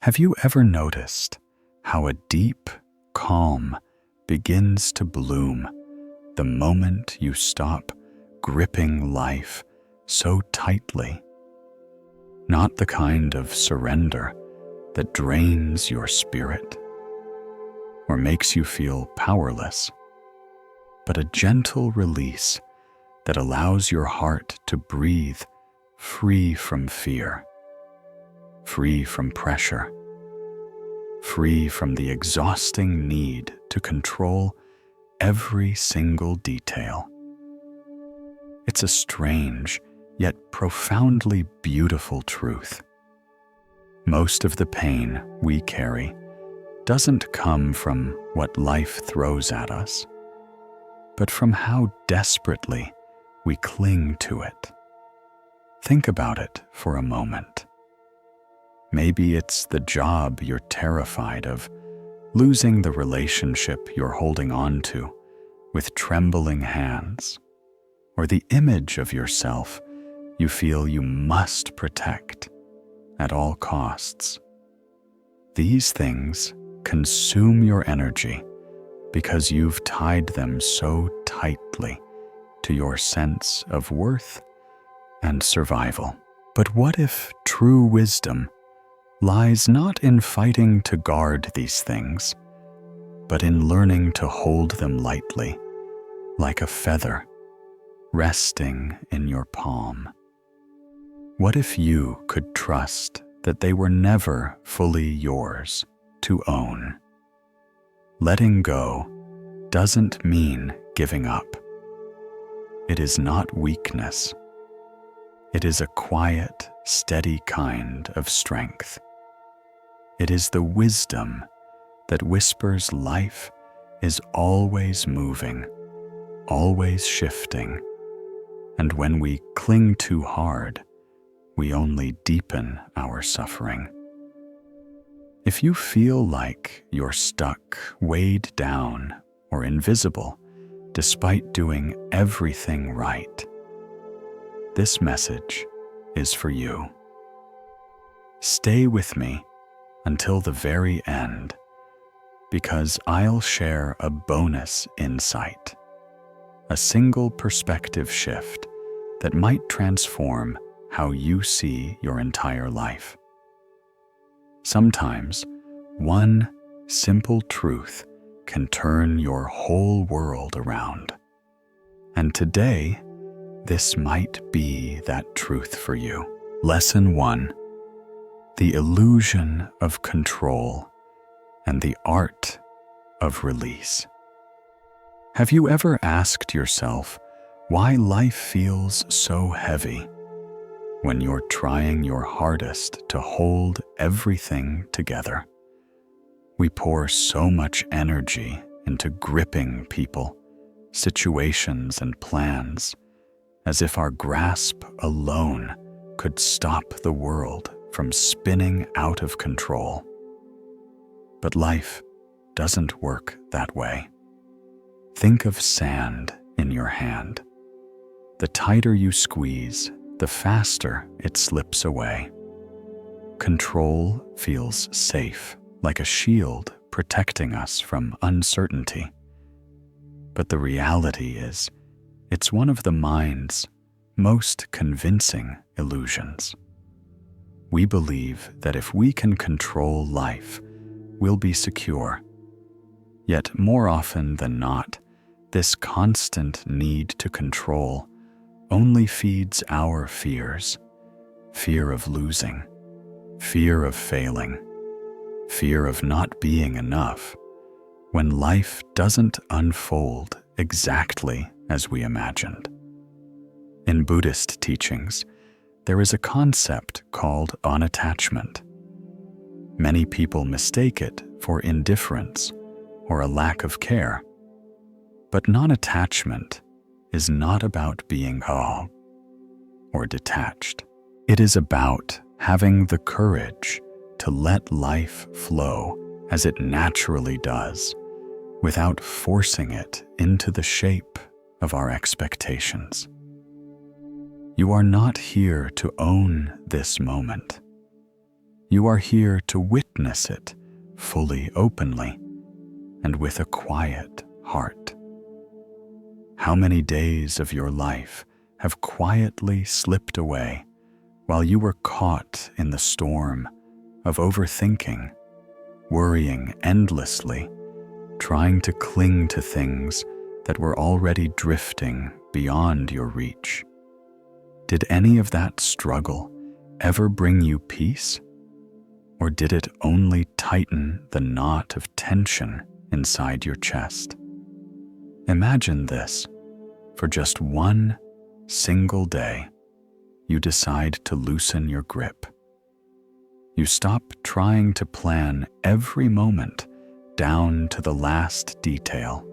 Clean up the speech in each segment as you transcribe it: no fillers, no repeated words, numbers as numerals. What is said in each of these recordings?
Have you ever noticed how a deep calm begins to bloom the moment you stop gripping life so tightly? Not the kind of surrender that drains your spirit or makes you feel powerless, but a gentle release that allows your heart to breathe free from fear, free from pressure, free from the exhausting need to control every single detail. It's a strange yet profoundly beautiful truth. Most of the pain we carry doesn't come from what life throws at us, but from how desperately we cling to it. Think about it for a moment. Maybe it's the job you're terrified of, losing the relationship you're holding on to with trembling hands, or the image of yourself you feel you must protect at all costs. These things consume your energy because you've tied them so tightly to your sense of worth and survival. But what if true wisdom lies not in fighting to guard these things, but in learning to hold them lightly, like a feather resting in your palm? What if you could trust that they were never fully yours to own? Letting go doesn't mean giving up. It is not weakness. It is a quiet, steady kind of strength. It is the wisdom that whispers life is always moving, always shifting, and when we cling too hard, we only deepen our suffering. If you feel like you're stuck, weighed down, or invisible, despite doing everything right, this message is for you. Stay with me until the very end, because I'll share a bonus insight, a single perspective shift that might transform how you see your entire life. Sometimes, one simple truth can turn your whole world around. And today, this might be that truth for you. Lesson 1: the illusion of control and the art of release. Have you ever asked yourself why life feels so heavy when you're trying your hardest to hold everything together? We pour so much energy into gripping people, situations, and plans, as if our grasp alone could stop the world from spinning out of control. But life doesn't work that way. Think of sand in your hand. The tighter you squeeze, the faster it slips away. Control feels safe, like a shield protecting us from uncertainty. But the reality is, it's one of the mind's most convincing illusions. We believe that if we can control life, we'll be secure. Yet more often than not, this constant need to control only feeds our fears. Fear of losing, fear of failing, fear of not being enough, when life doesn't unfold exactly as we imagined. In Buddhist teachings, there is a concept called unattachment. Many people mistake it for indifference or a lack of care. But non-attachment is not about being calm or detached. It is about having the courage to let life flow as it naturally does, without forcing it into the shape of our expectations. You are not here to own this moment. You are here to witness it fully, openly, and with a quiet heart. How many days of your life have quietly slipped away while you were caught in the storm of overthinking, worrying endlessly, trying to cling to things that were already drifting beyond your reach? Did any of that struggle ever bring you peace? Or did it only tighten the knot of tension inside your chest? Imagine this. For just one single day, you decide to loosen your grip. You stop trying to plan every moment down to the last detail.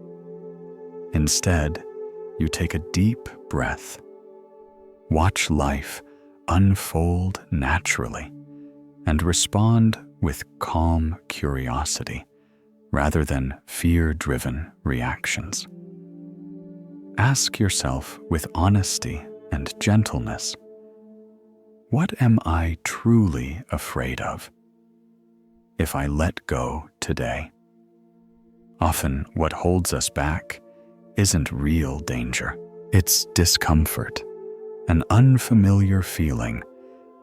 Instead, you take a deep breath. Watch life unfold naturally and respond with calm curiosity rather than fear-driven reactions. Ask yourself with honesty and gentleness, what am I truly afraid of? If I let go today. Often what holds us back isn't real danger. It's discomfort, an unfamiliar feeling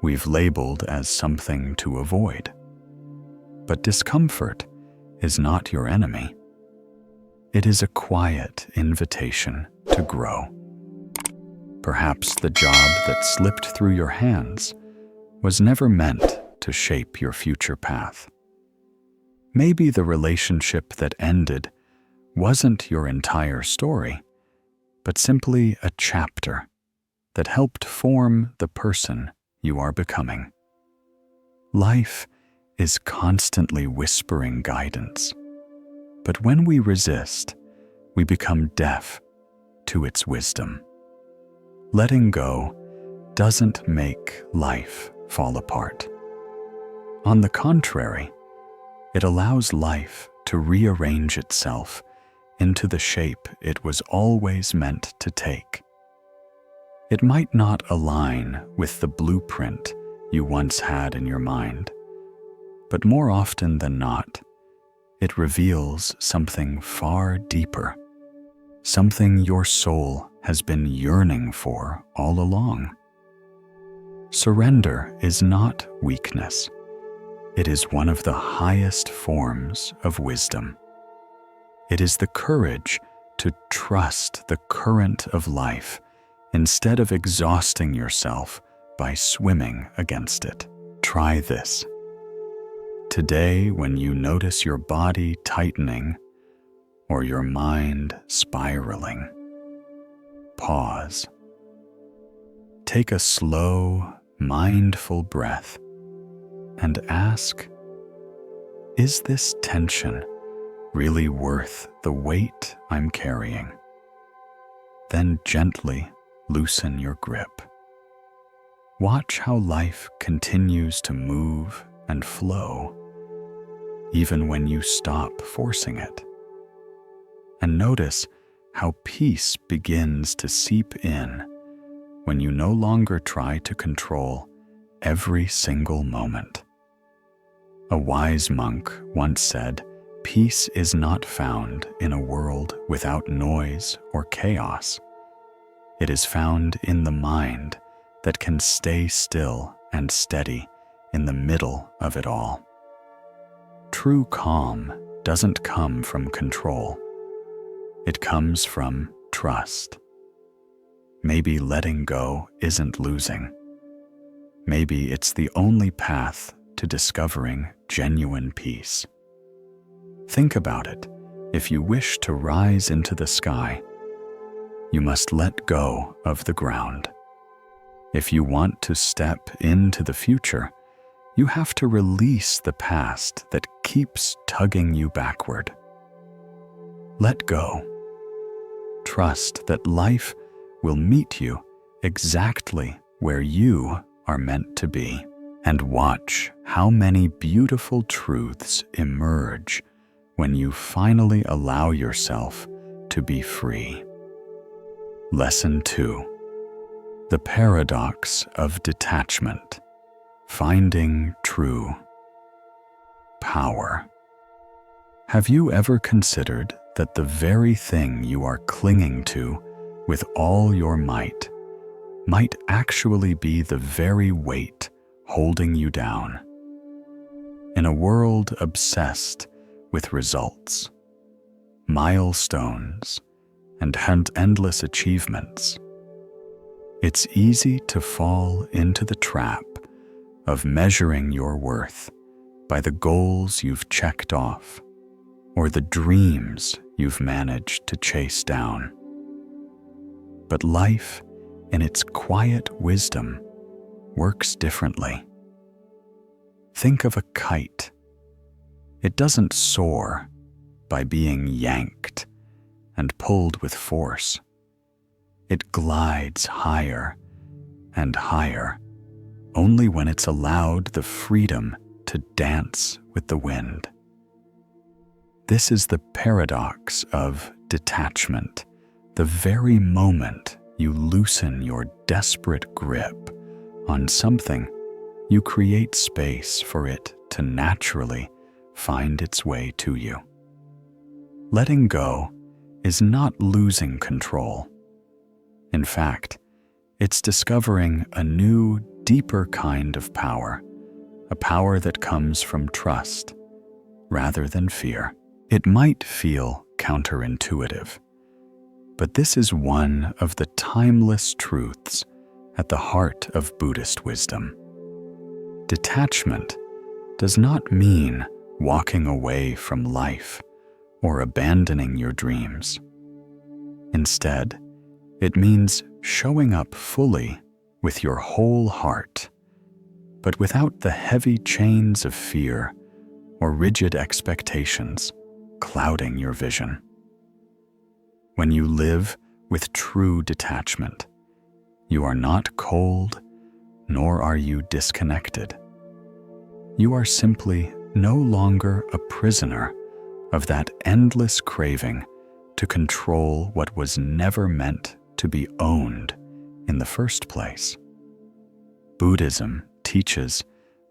we've labeled as something to avoid. But discomfort is not your enemy. It is a quiet invitation to grow. Perhaps the job that slipped through your hands was never meant to shape your future path. Maybe the relationship that ended wasn't your entire story, but simply a chapter that helped form the person you are becoming. Life is constantly whispering guidance, but when we resist, we become deaf to its wisdom. Letting go doesn't make life fall apart. On the contrary, it allows life to rearrange itself into the shape it was always meant to take. It might not align with the blueprint you once had in your mind, but more often than not, it reveals something far deeper, something your soul has been yearning for all along. Surrender is not weakness. It is one of the highest forms of wisdom. It is the courage to trust the current of life instead of exhausting yourself by swimming against it. Try this. Today, when you notice your body tightening or your mind spiraling, pause. Take a slow, mindful breath and ask, is this tension really worth the weight I'm carrying? Then gently loosen your grip. Watch how life continues to move and flow, even when you stop forcing it. And notice how peace begins to seep in when you no longer try to control every single moment. A wise monk once said, "Peace is not found in a world without noise or chaos. It is found in the mind that can stay still and steady in the middle of it all." True calm doesn't come from control. It comes from trust. Maybe letting go isn't losing. Maybe it's the only path to discovering genuine peace. Think about it. If you wish to rise into the sky, you must let go of the ground. If you want to step into the future, you have to release the past that keeps tugging you backward. Let go. Trust that life will meet you exactly where you are meant to be, and watch how many beautiful truths emerge when you finally allow yourself to be free. Lesson 2. The paradox of detachment. Finding true power. Have you ever considered that the very thing you are clinging to with all your might actually be the very weight holding you down? In a world obsessed with results, milestones, and endless achievements, it's easy to fall into the trap of measuring your worth by the goals you've checked off or the dreams you've managed to chase down. But life, in its quiet wisdom, works differently. Think of a kite. It doesn't soar by being yanked and pulled with force. It glides higher and higher only when it's allowed the freedom to dance with the wind. This is the paradox of detachment. The very moment you loosen your desperate grip on something, you create space for it to naturally find its way to you. Letting go is not losing control. In fact, it's discovering a new, deeper kind of power, a power that comes from trust rather than fear. It might feel counterintuitive, but this is one of the timeless truths at the heart of Buddhist wisdom. Detachment does not mean walking away from life or abandoning your dreams. Instead, it means showing up fully with your whole heart, but without the heavy chains of fear or rigid expectations clouding your vision. When you live with true detachment, you are not cold, nor are you disconnected. You are simply no longer a prisoner of that endless craving to control what was never meant to be owned in the first place. Buddhism teaches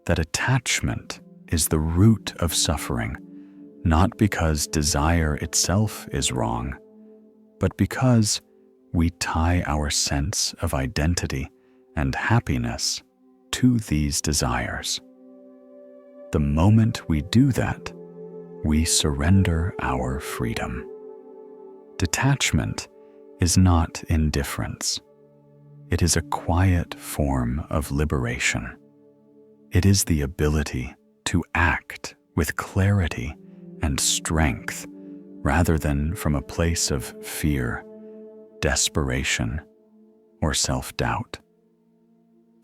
that attachment is the root of suffering, not because desire itself is wrong, but because we tie our sense of identity and happiness to these desires. The moment we do that, we surrender our freedom. Detachment is not indifference. It is a quiet form of liberation. It is the ability to act with clarity and strength rather than from a place of fear, desperation, or self-doubt.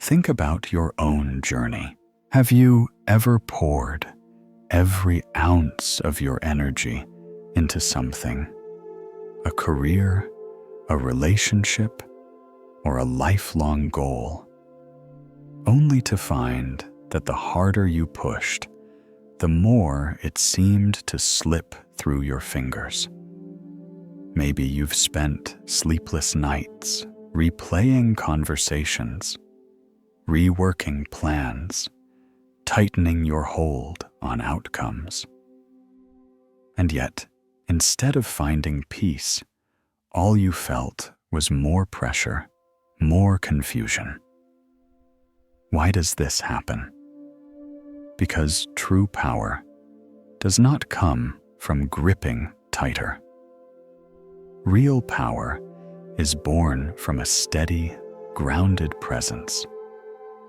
Think about your own journey. Have you ever poured every ounce of your energy into something? A career, a relationship, or a lifelong goal, only to find that the harder you pushed, the more it seemed to slip through your fingers. Maybe you've spent sleepless nights replaying conversations, reworking plans, tightening your hold on outcomes. And yet, instead of finding peace, all you felt was more pressure, more confusion. Why does this happen? Because true power does not come from gripping tighter. Real power is born from a steady, grounded presence,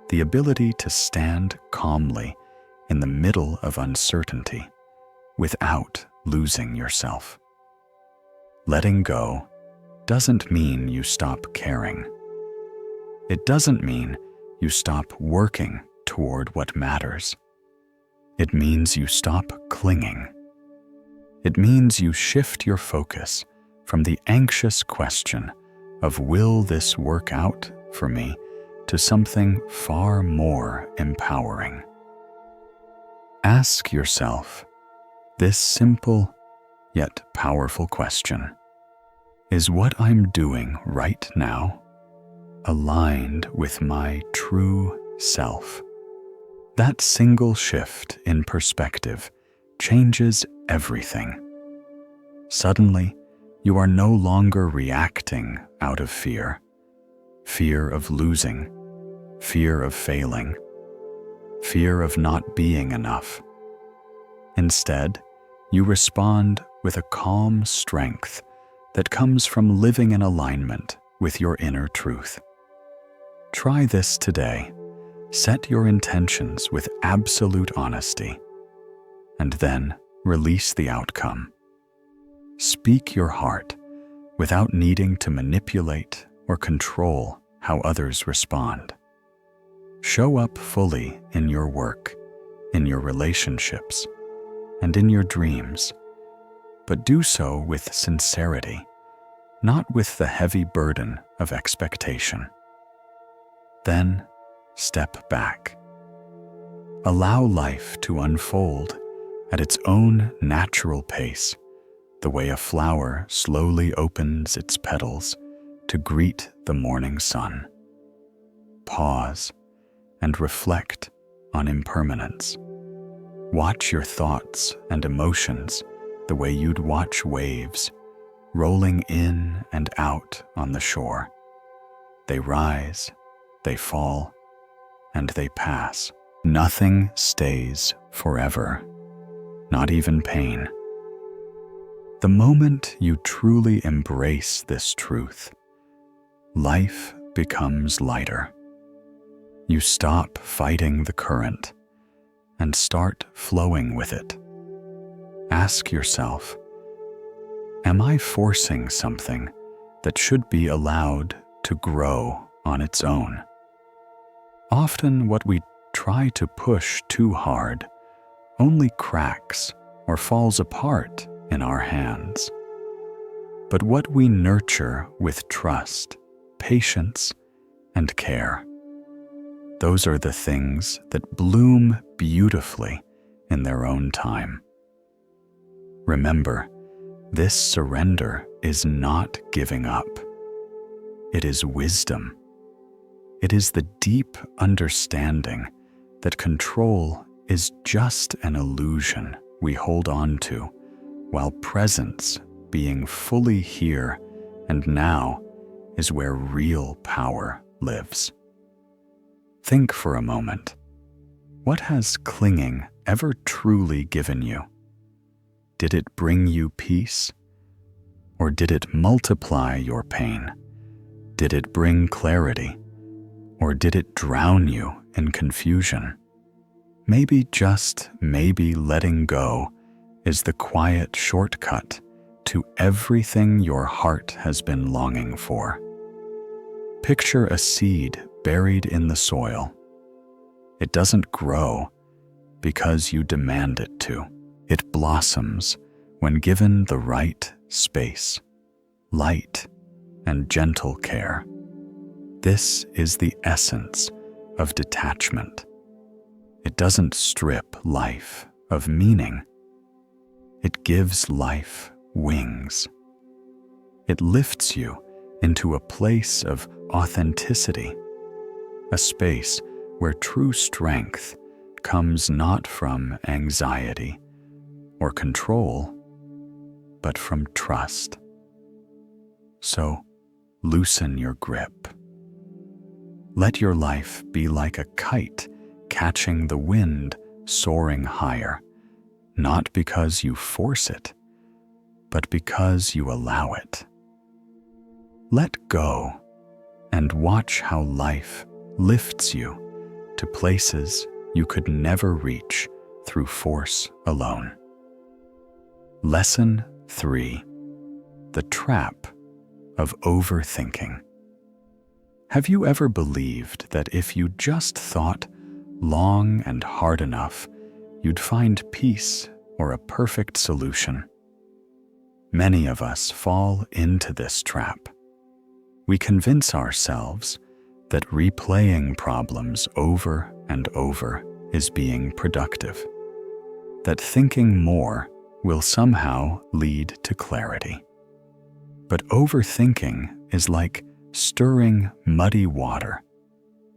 the ability to stand calmly in the middle of uncertainty without losing yourself. Letting go doesn't mean you stop caring. It doesn't mean you stop working toward what matters. It means you stop clinging. It means you shift your focus from the anxious question of will this work out for me to something far more empowering. Ask yourself this simple yet powerful question. Is what I'm doing right now aligned with my true self? That single shift in perspective changes everything. Suddenly, you are no longer reacting out of fear. Fear of losing, fear of failing, fear of not being enough. Instead, you respond with a calm strength that comes from living in alignment with your inner truth. Try this today. Set your intentions with absolute honesty, and then release the outcome. Speak your heart without needing to manipulate or control how others respond. Show up fully in your work, in your relationships, and in your dreams, but do so with sincerity, not with the heavy burden of expectation. Then, step back. Allow life to unfold at its own natural pace, the way a flower slowly opens its petals to greet the morning sun. Pause and reflect on impermanence. Watch your thoughts and emotions the way you'd watch waves rolling in and out on the shore. They rise, they fall, and they pass. Nothing stays forever, not even pain. The moment you truly embrace this truth, life becomes lighter. You stop fighting the current and start flowing with it. Ask yourself, am I forcing something that should be allowed to grow on its own? Often what we try to push too hard only cracks or falls apart in our hands. But what we nurture with trust, patience, and care, those are the things that bloom beautifully in their own time. Remember, this surrender is not giving up. It is wisdom. It is the deep understanding that control is just an illusion we hold on to, while presence, being fully here and now, is where real power lives. Think for a moment. What has clinging ever truly given you? Did it bring you peace? Or did it multiply your pain? Did it bring clarity? Or did it drown you in confusion? Maybe, just maybe, letting go is the quiet shortcut to everything your heart has been longing for. Picture a seed buried in the soil. It doesn't grow because you demand it to. It blossoms when given the right space, light, and gentle care. This is the essence of detachment. It doesn't strip life of meaning. It gives life wings. It lifts you into a place of authenticity, a space where true strength comes not from anxiety or control, but from trust. So, loosen your grip. Let your life be like a kite catching the wind, soaring higher, not because you force it, but because you allow it. Let go and watch how life lifts you to places you could never reach through force alone. Lesson 3: The trap of overthinking. Have you ever believed that if you just thought long and hard enough, you'd find peace or a perfect solution? Many of us fall into this trap. We convince ourselves that replaying problems over and over is being productive, that thinking more will somehow lead to clarity. But overthinking is like stirring muddy water.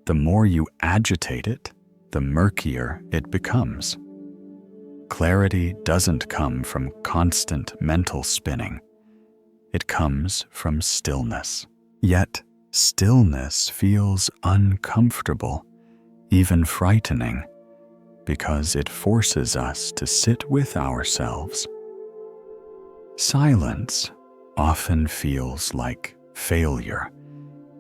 The more you agitate it, the murkier it becomes. Clarity doesn't come from constant mental spinning. It comes from stillness. Yet, stillness feels uncomfortable, even frightening, because it forces us to sit with ourselves. Silence often feels like failure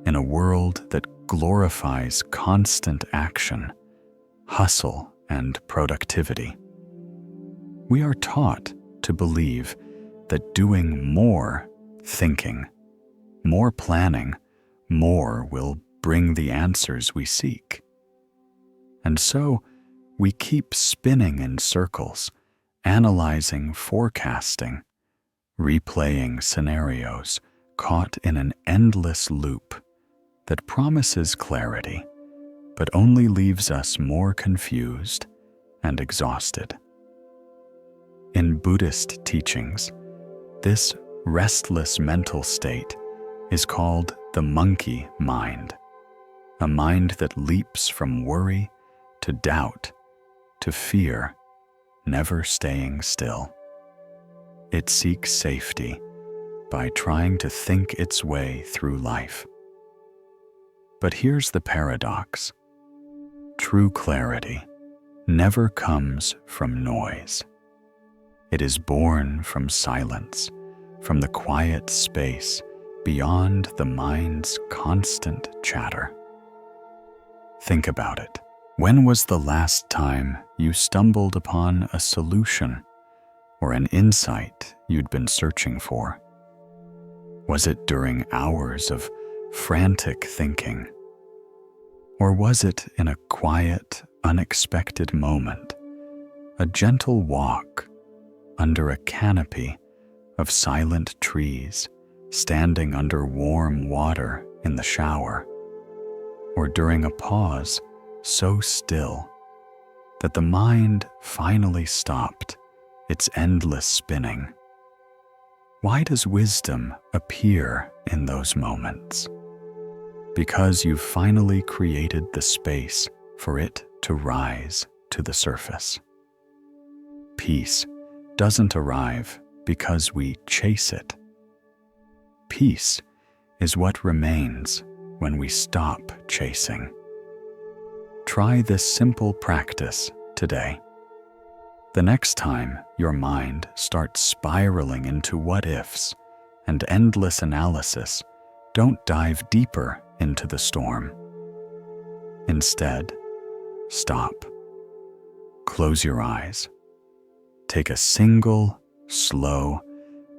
in a world that glorifies constant action, hustle, and productivity. We are taught to believe that doing more thinking, more planning, more will bring the answers we seek. And so, we keep spinning in circles, analyzing, forecasting, replaying scenarios, caught in an endless loop that promises clarity, but only leaves us more confused and exhausted. In Buddhist teachings, this restless mental state is called the monkey mind, a mind that leaps from worry to doubt to fear, never staying still. It seeks safety by trying to think its way through life. But here's the paradox. True clarity never comes from noise. It is born from silence, from the quiet space beyond the mind's constant chatter. Think about it. When was the last time you stumbled upon a solution or an insight you'd been searching for? Was it during hours of frantic thinking? Or was it in a quiet, unexpected moment, a gentle walk under a canopy of silent trees, standing under warm water in the shower, or during a pause so still that the mind finally stopped its endless spinning? Why does wisdom appear in those moments? Because you've finally created the space for it to rise to the surface. Peace doesn't arrive because we chase it. Peace is what remains when we stop chasing. Try this simple practice today. The next time your mind starts spiraling into what-ifs and endless analysis, don't dive deeper into the storm. Instead, stop. Close your eyes. Take a single, slow,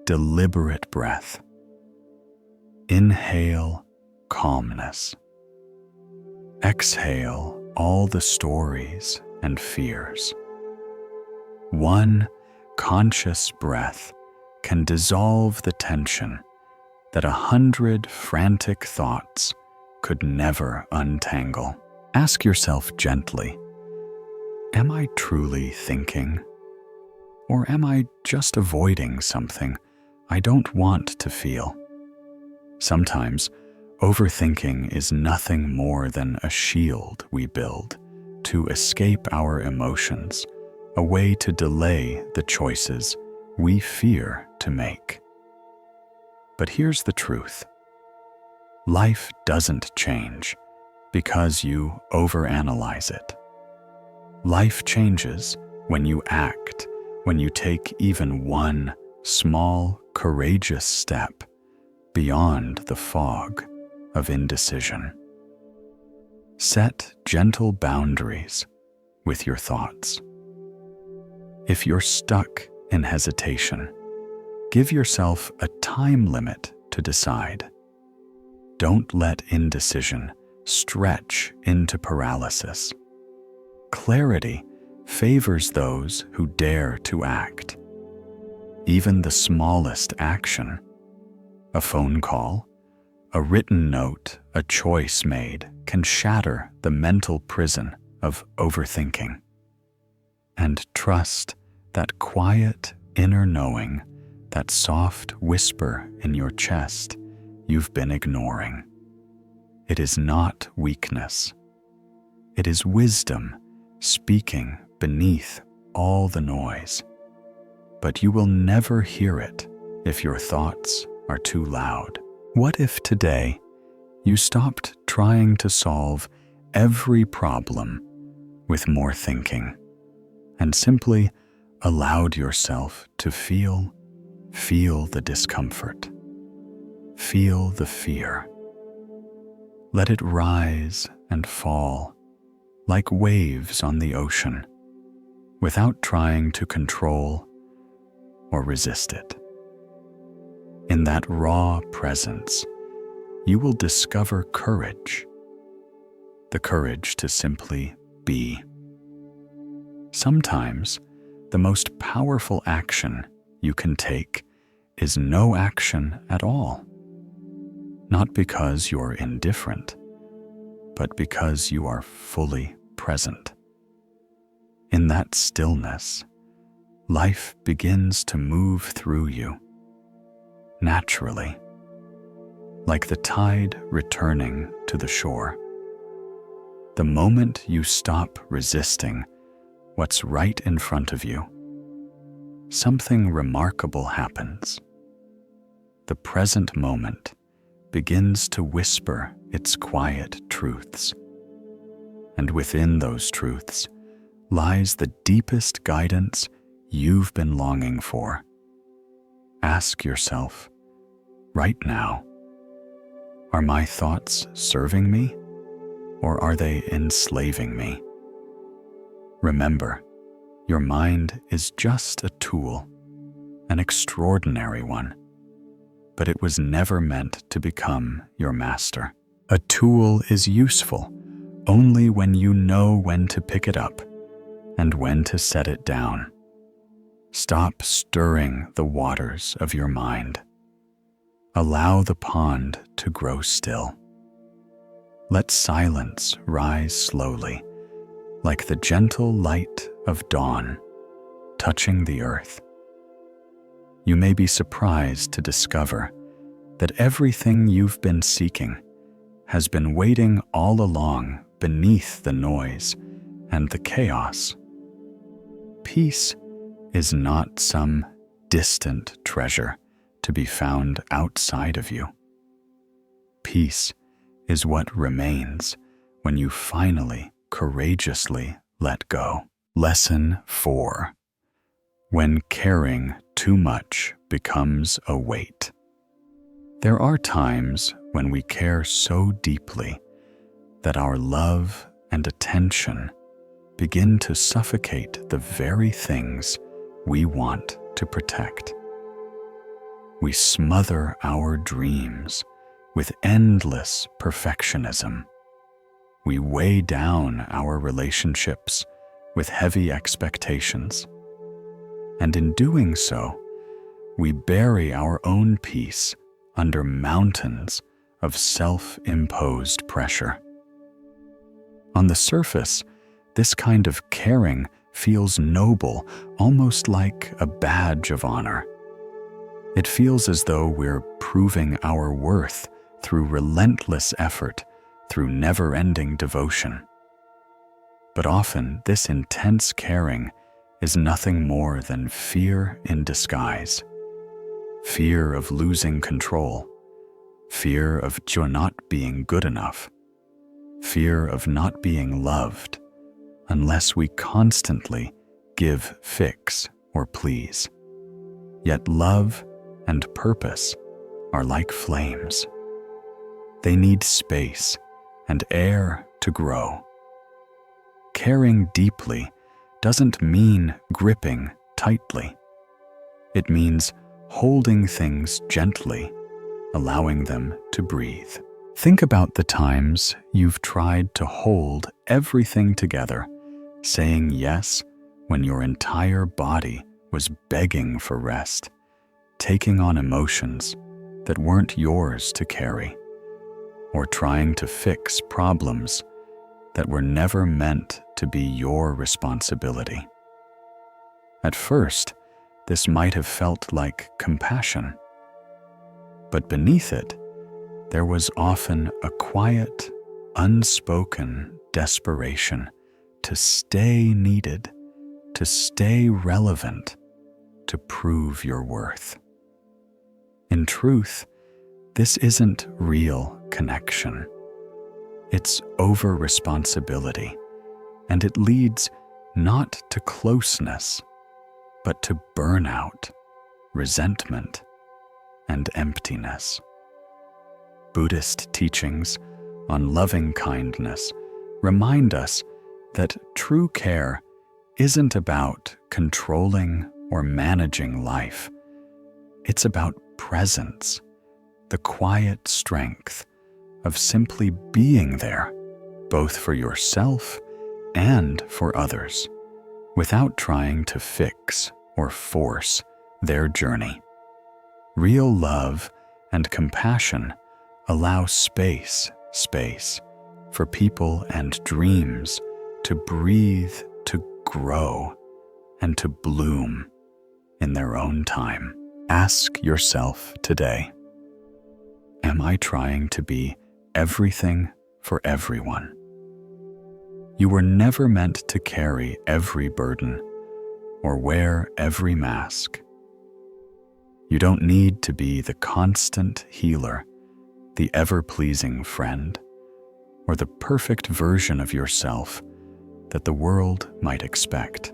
deliberate breath. Inhale calmness. Exhale all the stories and fears. One conscious breath can dissolve the tension that 100 frantic thoughts could never untangle. Ask yourself gently, am I truly thinking? Or am I just avoiding something I don't want to feel? Sometimes, overthinking is nothing more than a shield we build to escape our emotions, a way to delay the choices we fear to make. But here's the truth. Life doesn't change because you overanalyze it. Life changes when you act, when you take even one small, courageous step beyond the fog of indecision. Set gentle boundaries with your thoughts. If you're stuck in hesitation, give yourself a time limit to decide. Don't let indecision stretch into paralysis. Clarity favors those who dare to act. Even the smallest action, a phone call, a written note, a choice made, can shatter the mental prison of overthinking. And trust that quiet inner knowing, that soft whisper in your chest you've been ignoring. It is not weakness. It is wisdom speaking beneath all the noise. But you will never hear it if your thoughts are too loud. What if today you stopped trying to solve every problem with more thinking and simply allowed yourself to feel the discomfort, feel the fear. Let it rise and fall like waves on the ocean without trying to control or resist it. In that raw presence, you will discover courage, the courage to simply be. Sometimes, the most powerful action you can take is no action at all. Not because you're indifferent, but because you are fully present. In that stillness, life begins to move through you, naturally, like the tide returning to the shore. The moment you stop resisting what's right in front of you, something remarkable happens. The present moment begins to whisper its quiet truths. And within those truths lies the deepest guidance you've been longing for. Ask yourself, right now, are my thoughts serving me, or are they enslaving me? Remember, your mind is just a tool, an extraordinary one, but it was never meant to become your master. A tool is useful only when you know when to pick it up and when to set it down. Stop stirring the waters of your mind. Allow the pond to grow still. Let silence rise slowly, like the gentle light of dawn touching the earth. You may be surprised to discover that everything you've been seeking has been waiting all along beneath the noise and the chaos. Peace is not some distant treasure to be found outside of you. Peace is what remains when you finally courageously let go. Lesson 4. When caring too much becomes a weight. There are times when we care so deeply that our love and attention begin to suffocate the very things we want to protect. We smother our dreams with endless perfectionism. We weigh down our relationships with heavy expectations. And in doing so, we bury our own peace under mountains of self-imposed pressure. On the surface, this kind of caring feels noble, almost like a badge of honor. It feels as though we're proving our worth through relentless effort, through never-ending devotion. But often, this intense caring is nothing more than fear in disguise. Fear of losing control, fear of not being good enough, fear of not being loved unless we constantly give, fix, or please. Yet love and purpose are like flames. They need space and air to grow. Caring deeply doesn't mean gripping tightly. It means holding things gently, allowing them to breathe. Think about the times you've tried to hold everything together, saying yes when your entire body was begging for rest, taking on emotions that weren't yours to carry, or trying to fix problems that were never meant to be your responsibility. At first, this might have felt like compassion, but beneath it, there was often a quiet, unspoken desperation to stay needed, to stay relevant, to prove your worth. In truth, this isn't real connection. It's over-responsibility, and it leads not to closeness, but to burnout, resentment, and emptiness. Buddhist teachings on loving kindness remind us that true care isn't about controlling or managing life. It's about presence, the quiet strength of simply being there, both for yourself and for others, without trying to fix or force their journey. Real love and compassion allow space for people and dreams to breathe, to grow, and to bloom in their own time. Ask yourself today, am I trying to be everything for everyone? You were never meant to carry every burden or wear every mask. You don't need to be the constant healer, the ever-pleasing friend, or the perfect version of yourself that the world might expect.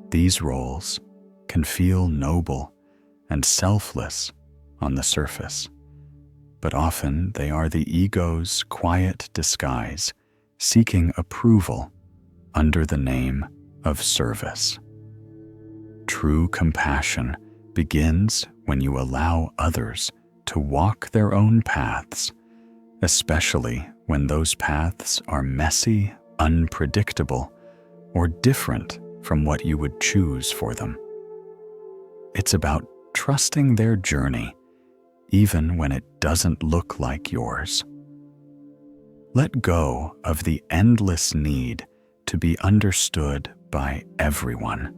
These roles can feel noble and selfless on the surface, but often they are the ego's quiet disguise, seeking approval under the name of service. True compassion begins when you allow others to walk their own paths, especially when those paths are messy, unpredictable, or different from what you would choose for them. It's about trusting their journey, even when it doesn't look like yours. Let go of the endless need to be understood by everyone.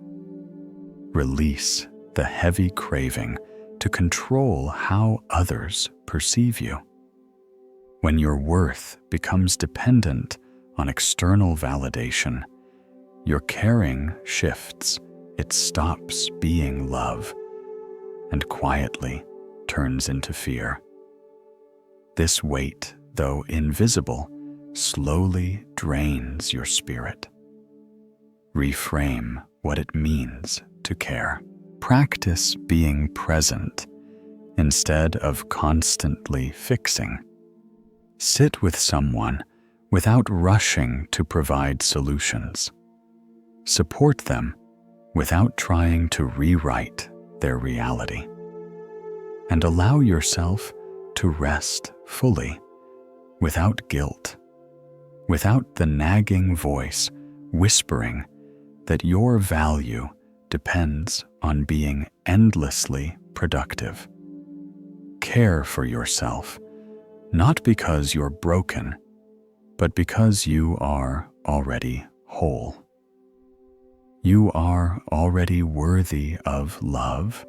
Release the heavy craving to control how others perceive you. When your worth becomes dependent on external validation, your caring shifts. It stops being love and quietly turns into fear. This weight, though invisible, slowly drains your spirit. Reframe what it means to care. Practice being present instead of constantly fixing. Sit with someone without rushing to provide solutions. Support them without trying to rewrite their reality. And allow yourself to rest fully, without guilt, without the nagging voice whispering that your value depends on being endlessly productive. Care for yourself, not because you're broken, but because you are already whole. You are already worthy of love,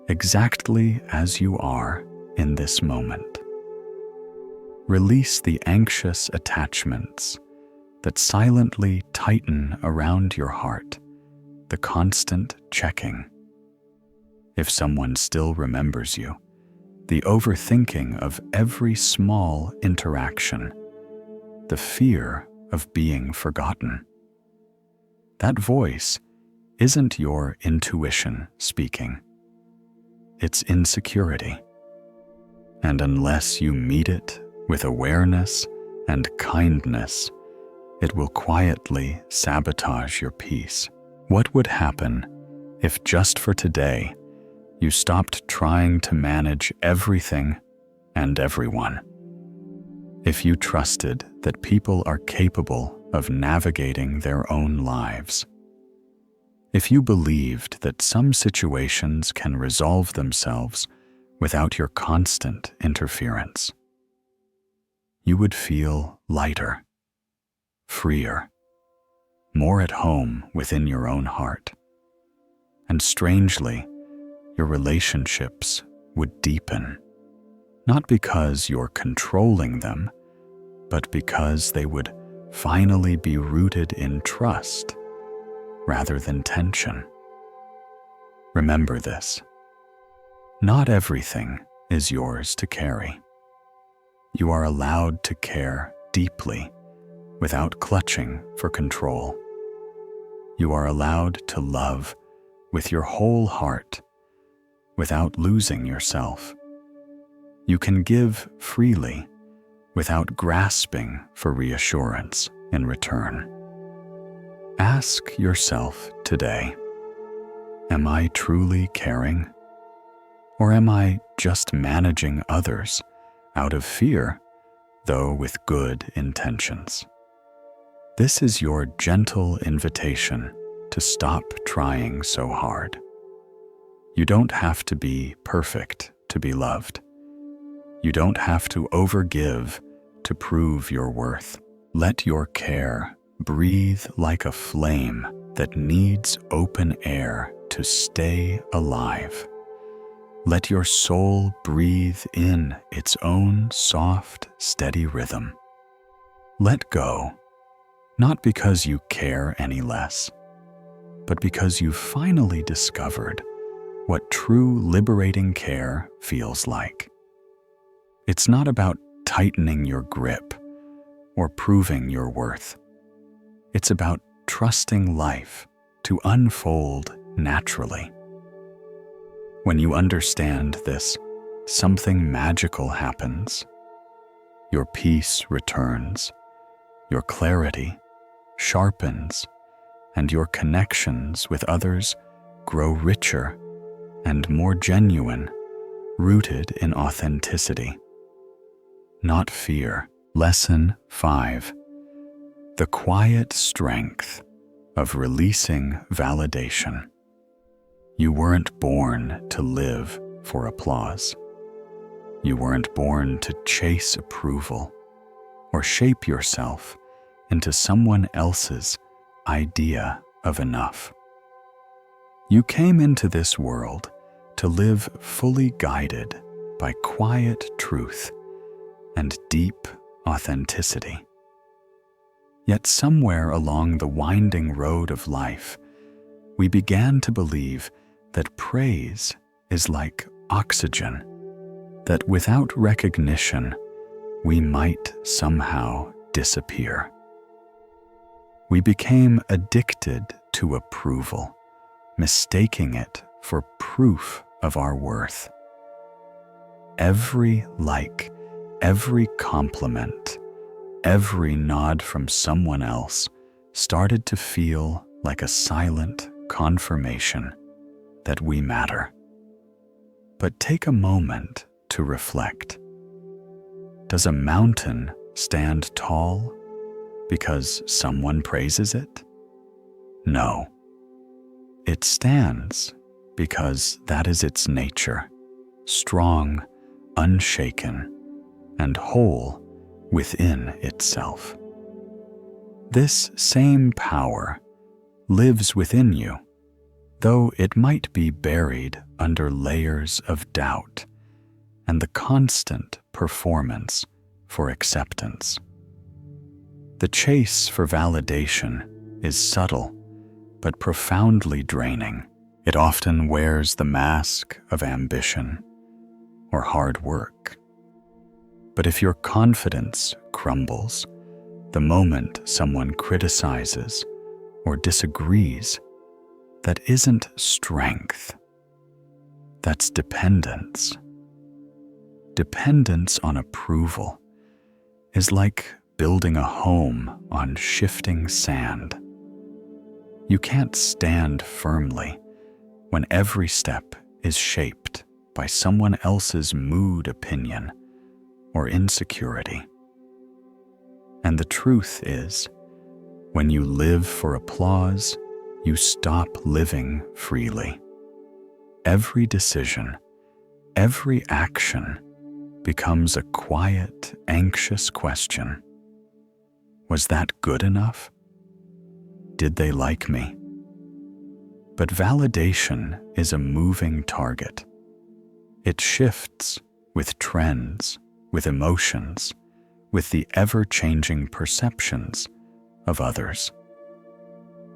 exactly as you are in this moment. Release the anxious attachments that silently tighten around your heart, the constant checking. If someone still remembers you, the overthinking of every small interaction, the fear of being forgotten. That voice isn't your intuition speaking. It's insecurity. And unless you meet it with awareness and kindness, it will quietly sabotage your peace. What would happen if just for today you stopped trying to manage everything and everyone? If you trusted that people are capable of navigating their own lives. If you believed that some situations can resolve themselves without your constant interference, you would feel lighter, freer, more at home within your own heart. And strangely, your relationships would deepen, not because you're controlling them, but because they would finally be rooted in trust rather than tension. Remember this: not everything is yours to carry. You are allowed to care deeply without clutching for control. You are allowed to love with your whole heart without losing yourself. You can give freely without grasping for reassurance in return. Ask yourself today, am I truly caring? Or am I just managing others out of fear, though with good intentions? This is your gentle invitation to stop trying so hard. You don't have to be perfect to be loved. You don't have to overgive to prove your worth. Let your care breathe like a flame that needs open air to stay alive. Let your soul breathe in its own soft, steady rhythm. Let go, not because you care any less, but because you've finally discovered what true liberating care feels like. It's not about tightening your grip or proving your worth. It's about trusting life to unfold naturally. When you understand this, something magical happens. Your peace returns, your clarity sharpens, and your connections with others grow richer and more genuine, rooted in authenticity, not fear. Lesson 5. The quiet strength of releasing validation. You weren't born to live for applause. You weren't born to chase approval or shape yourself into someone else's idea of enough. You came into this world to live fully guided by quiet truth and deep authenticity. Yet somewhere along the winding road of life, we began to believe that praise is like oxygen, that without recognition, we might somehow disappear. We became addicted to approval, mistaking it for proof of our worth. Every like, every compliment, every nod from someone else started to feel like a silent confirmation that we matter. But take a moment to reflect. Does a mountain stand tall because someone praises it? No. It stands because that is its nature, strong, unshaken, and whole within itself. This same power lives within you, though it might be buried under layers of doubt and the constant performance for acceptance. The chase for validation is subtle but profoundly draining. It often wears the mask of ambition or hard work. But if your confidence crumbles the moment someone criticizes or disagrees, that isn't strength. That's dependence. Dependence on approval is like building a home on shifting sand. You can't stand firmly when every step is shaped by someone else's mood opinion or insecurity. And the truth is, when you live for applause, you stop living freely. Every decision, every action becomes a quiet, anxious question. Was that good enough? Did they like me? But validation is a moving target. It shifts with trends, with emotions, with the ever-changing perceptions of others?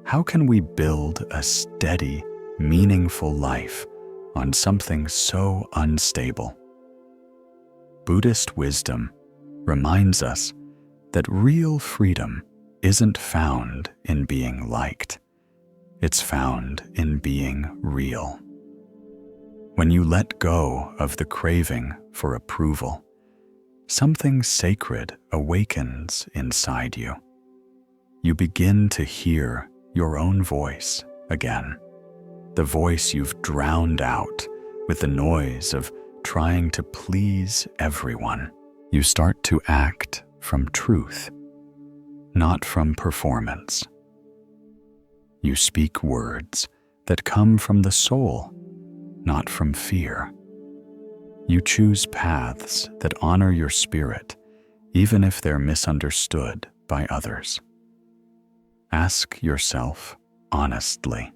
How can we build a steady, meaningful life on something so unstable? Buddhist wisdom reminds us that real freedom isn't found in being liked. It's found in being real. When you let go of the craving for approval, something sacred awakens inside you. You begin to hear your own voice again, the voice you've drowned out with the noise of trying to please everyone. You start to act from truth, not from performance. You speak words that come from the soul, not from fear. You choose paths that honor your spirit, even if they're misunderstood by others. Ask yourself honestly,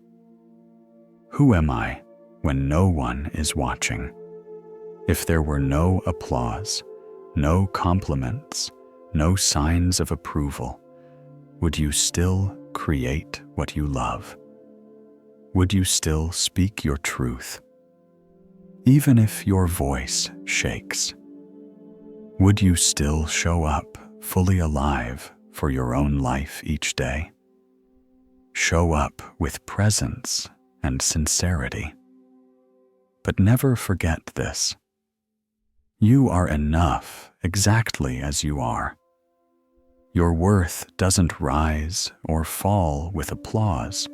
who am I when no one is watching? If there were no applause, no compliments, no signs of approval, would you still create what you love? Would you still speak your truth? Even if your voice shakes, would you still show up fully alive for your own life each day? Show up with presence and sincerity. But never forget this. You are enough exactly as you are. Your worth doesn't rise or fall with applause,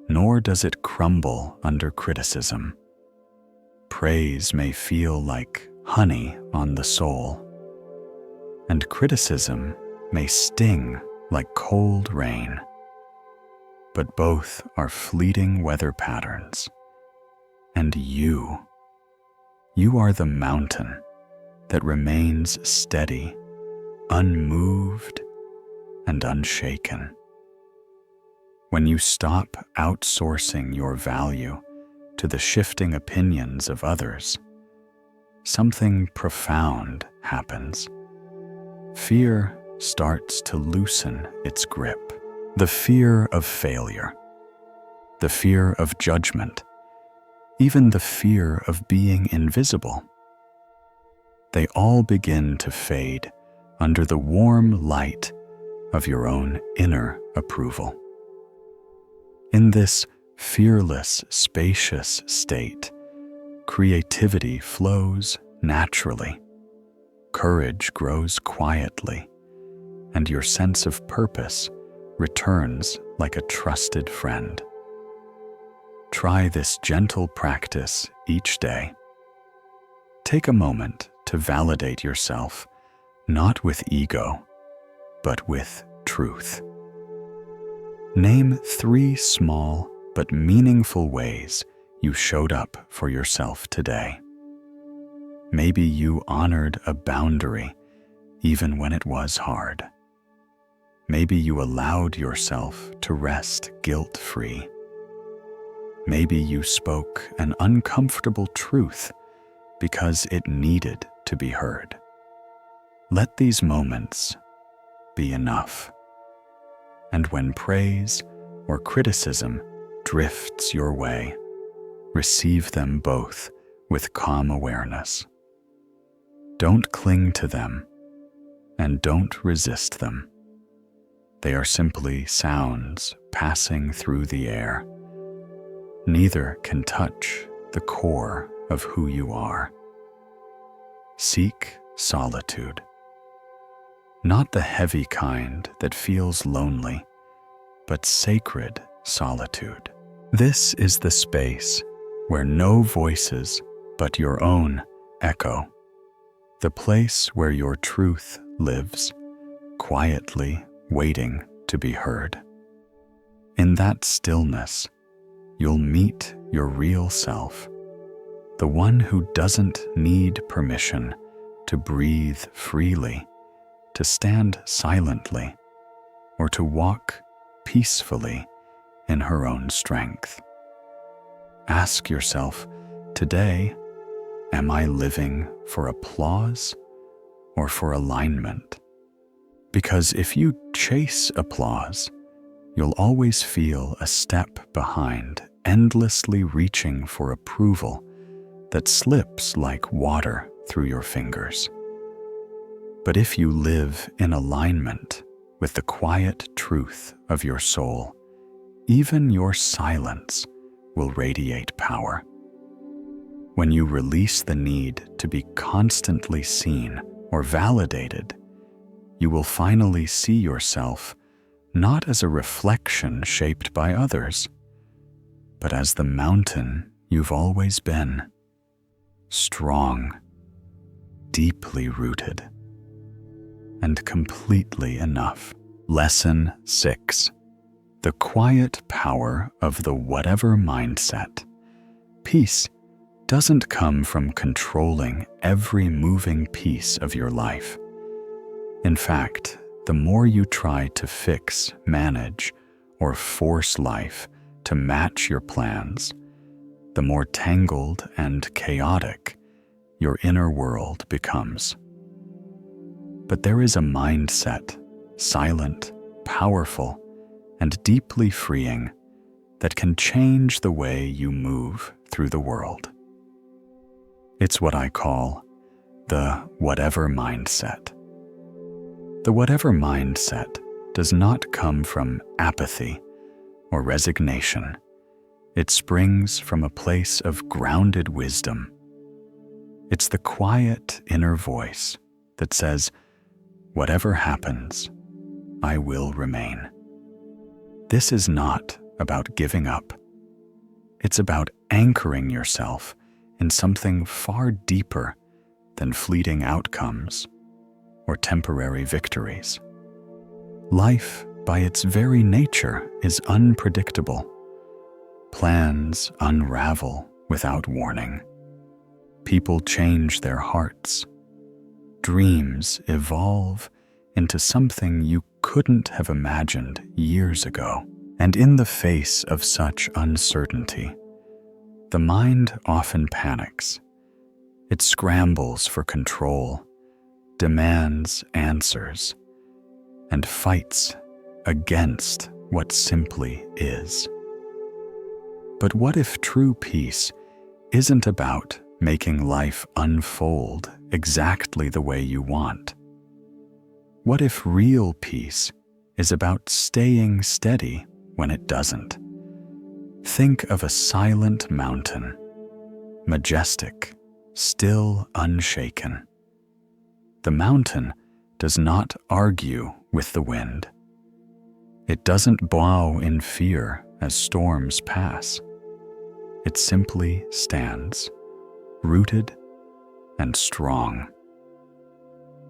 nor does it crumble under criticism. Praise may feel like honey on the soul, and criticism may sting like cold rain. But both are fleeting weather patterns. And you are the mountain that remains steady, unmoved, and unshaken. When you stop outsourcing your value to the shifting opinions of others, something profound happens. Fear starts to loosen its grip. The fear of failure, the fear of judgment, even the fear of being invisible. They all begin to fade under the warm light of your own inner approval. In this fearless, spacious state, creativity flows naturally, courage grows quietly, and your sense of purpose returns like a trusted friend. Try this gentle practice each day. Take a moment to validate yourself, not with ego, but with truth. Name 3 small but meaningful ways you showed up for yourself today. Maybe you honored a boundary even when it was hard. Maybe you allowed yourself to rest guilt-free. Maybe you spoke an uncomfortable truth because it needed to be heard. Let these moments be enough. And when praise or criticism drifts your way, receive them both with calm awareness. Don't cling to them and don't resist them. They are simply sounds passing through the air. Neither can touch the core of who you are. Seek solitude. Not the heavy kind that feels lonely, but sacred solitude. This is the space where no voices but your own echo. The place where your truth lives, quietly waiting to be heard. In that stillness, you'll meet your real self, the one who doesn't need permission to breathe freely, to stand silently, or to walk peacefully in her own strength. Ask yourself, today, am I living for applause or for alignment? Because if you chase applause, you'll always feel a step behind, endlessly reaching for approval that slips like water through your fingers. But if you live in alignment with the quiet truth of your soul, even your silence will radiate power. When you release the need to be constantly seen or validated, you will finally see yourself not as a reflection shaped by others, but as the mountain you've always been, strong, deeply rooted, and completely enough. Lesson 6. The quiet power of the whatever mindset. Peace doesn't come from controlling every moving piece of your life. In fact, the more you try to fix, manage, or force life to match your plans, the more tangled and chaotic your inner world becomes. But there is a mindset, silent, powerful, and deeply freeing, that can change the way you move through the world. It's what I call the whatever mindset. The whatever mindset does not come from apathy or resignation. It springs from a place of grounded wisdom. It's the quiet inner voice that says, "Whatever happens, I will remain." This is not about giving up. It's about anchoring yourself in something far deeper than fleeting outcomes or temporary victories. Life, by its very nature, is unpredictable. Plans unravel without warning. People change their hearts. Dreams evolve into something you couldn't have imagined years ago. And in the face of such uncertainty, the mind often panics. It scrambles for control, demands answers, and fights against what simply is. But what if true peace isn't about making life unfold exactly the way you want? What if real peace is about staying steady when it doesn't? Think of a silent mountain, majestic, still unshaken. The mountain does not argue with the wind. It doesn't bow in fear as storms pass. It simply stands, rooted and strong.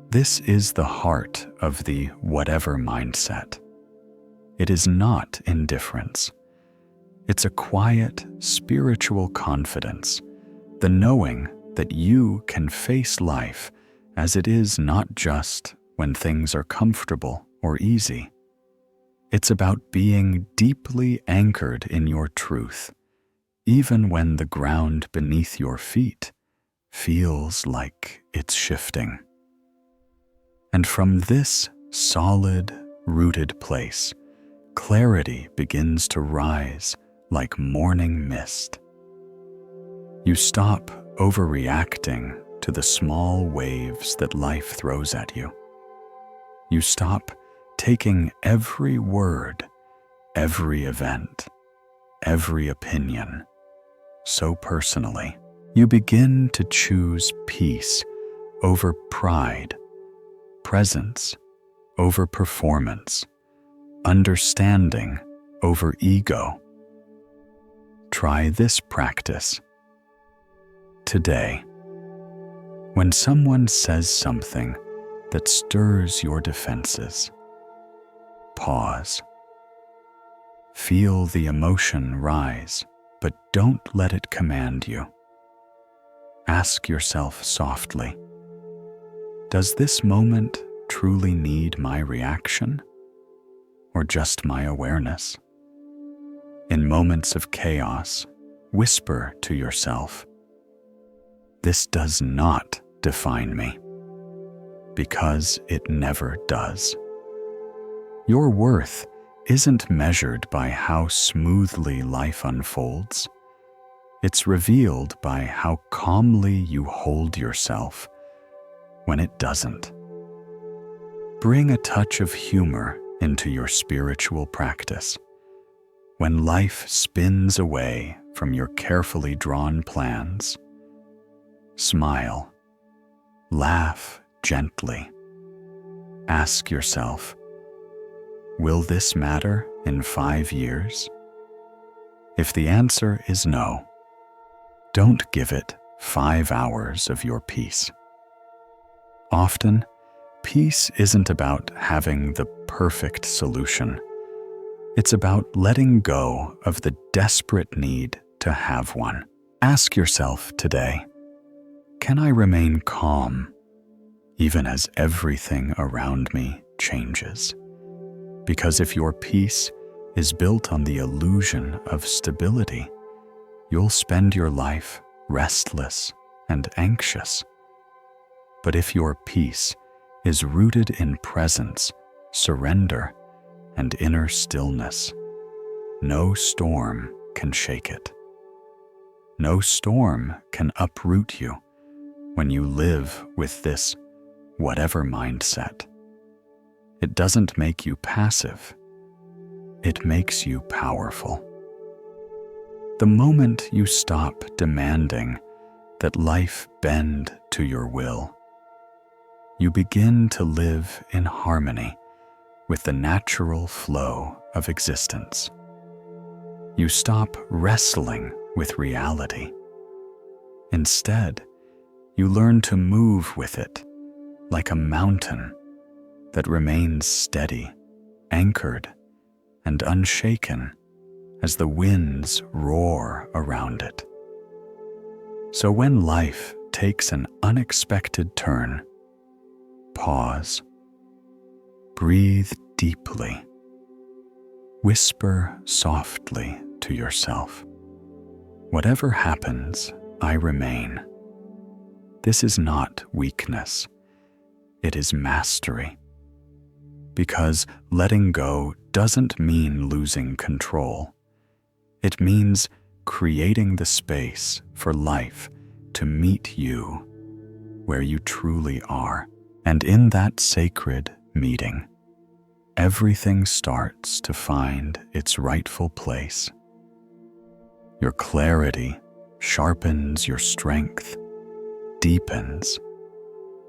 This is the heart of the whatever mindset. It is not indifference. It's a quiet, spiritual confidence, the knowing that you can face life as it is, not just when things are comfortable or easy. It's about being deeply anchored in your truth, even when the ground beneath your feet feels like it's shifting. And from this solid, rooted place, clarity begins to rise like morning mist. You stop overreacting to the small waves that life throws at you. You stop taking every word, every event, every opinion so personally. You begin to choose peace over pride, presence over performance, understanding over ego. Try this practice today. When someone says something that stirs your defenses, pause. Feel the emotion rise, but don't let it command you. Ask yourself softly, does this moment truly need my reaction, or just my awareness? In moments of chaos, whisper to yourself, this does not define me, because it never does. Your worth isn't measured by how smoothly life unfolds. It's revealed by how calmly you hold yourself when it doesn't. Bring a touch of humor into your spiritual practice. When life spins away from your carefully drawn plans, smile, laugh gently. Ask yourself, will this matter in 5 years? If the answer is no, don't give it 5 hours of your peace. Often, peace isn't about having the perfect solution. It's about letting go of the desperate need to have one. Ask yourself today, can I remain calm even as everything around me changes? Because if your peace is built on the illusion of stability, you'll spend your life restless and anxious. But if your peace is rooted in presence, surrender, and inner stillness, no storm can shake it. No storm can uproot you when you live with this whatever mindset. It doesn't make you passive. It makes you powerful. The moment you stop demanding that life bend to your will, you begin to live in harmony with the natural flow of existence. You stop wrestling with reality. Instead, you learn to move with it like a mountain that remains steady, anchored, and unshaken as the winds roar around it. So when life takes an unexpected turn, pause, breathe deeply, whisper softly to yourself, whatever happens, I remain. This is not weakness, it is mastery. Because letting go doesn't mean losing control. It means creating the space for life to meet you where you truly are. And in that sacred meeting, everything starts to find its rightful place. Your clarity sharpens your strength, deepens,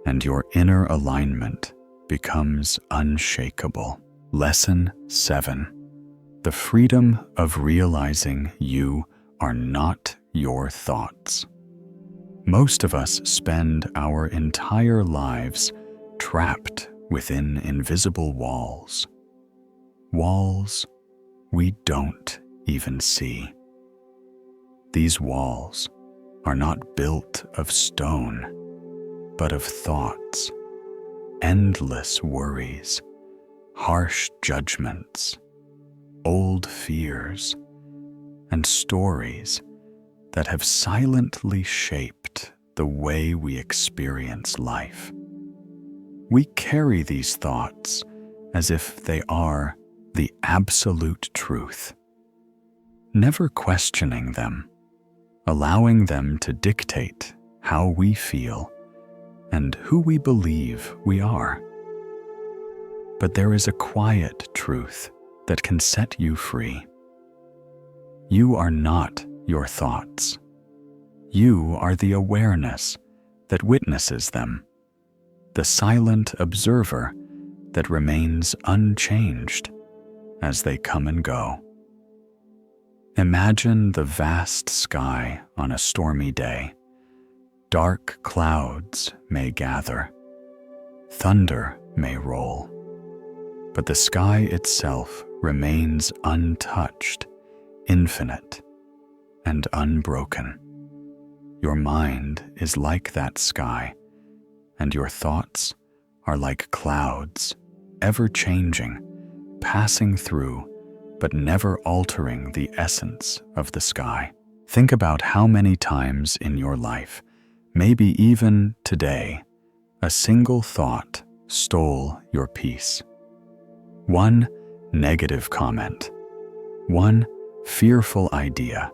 and your inner alignment becomes unshakable. Lesson 7. The freedom of realizing you are not your thoughts. Most of us spend our entire lives trapped within invisible walls. Walls we don't even see. These walls are not built of stone, but of thoughts, endless worries, harsh judgments, old fears, and stories that have silently shaped the way we experience life. We carry these thoughts as if they are the absolute truth, never questioning them, allowing them to dictate how we feel and who we believe we are. But there is a quiet truth that can set you free. You are not your thoughts. You are the awareness that witnesses them, the silent observer that remains unchanged as they come and go. Imagine the vast sky on a stormy day. Dark clouds may gather, thunder may roll, but the sky itself remains untouched, infinite, and unbroken. Your mind is like that sky, and your thoughts are like clouds, ever changing, passing through, but never altering the essence of the sky. Think about how many times in your life, maybe even today, a single thought stole your peace. one negative comment, one fearful idea,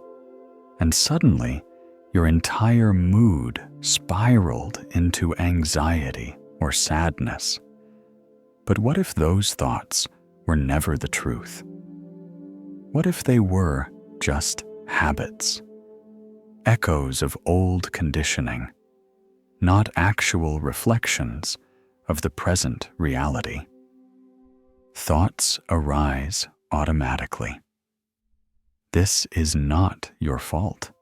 and suddenly your entire mood spiraled into anxiety or sadness. But what if those thoughts were never the truth? What if they were just habits, echoes of old conditioning, not actual reflections of the present reality? Thoughts arise automatically. This is not your fault.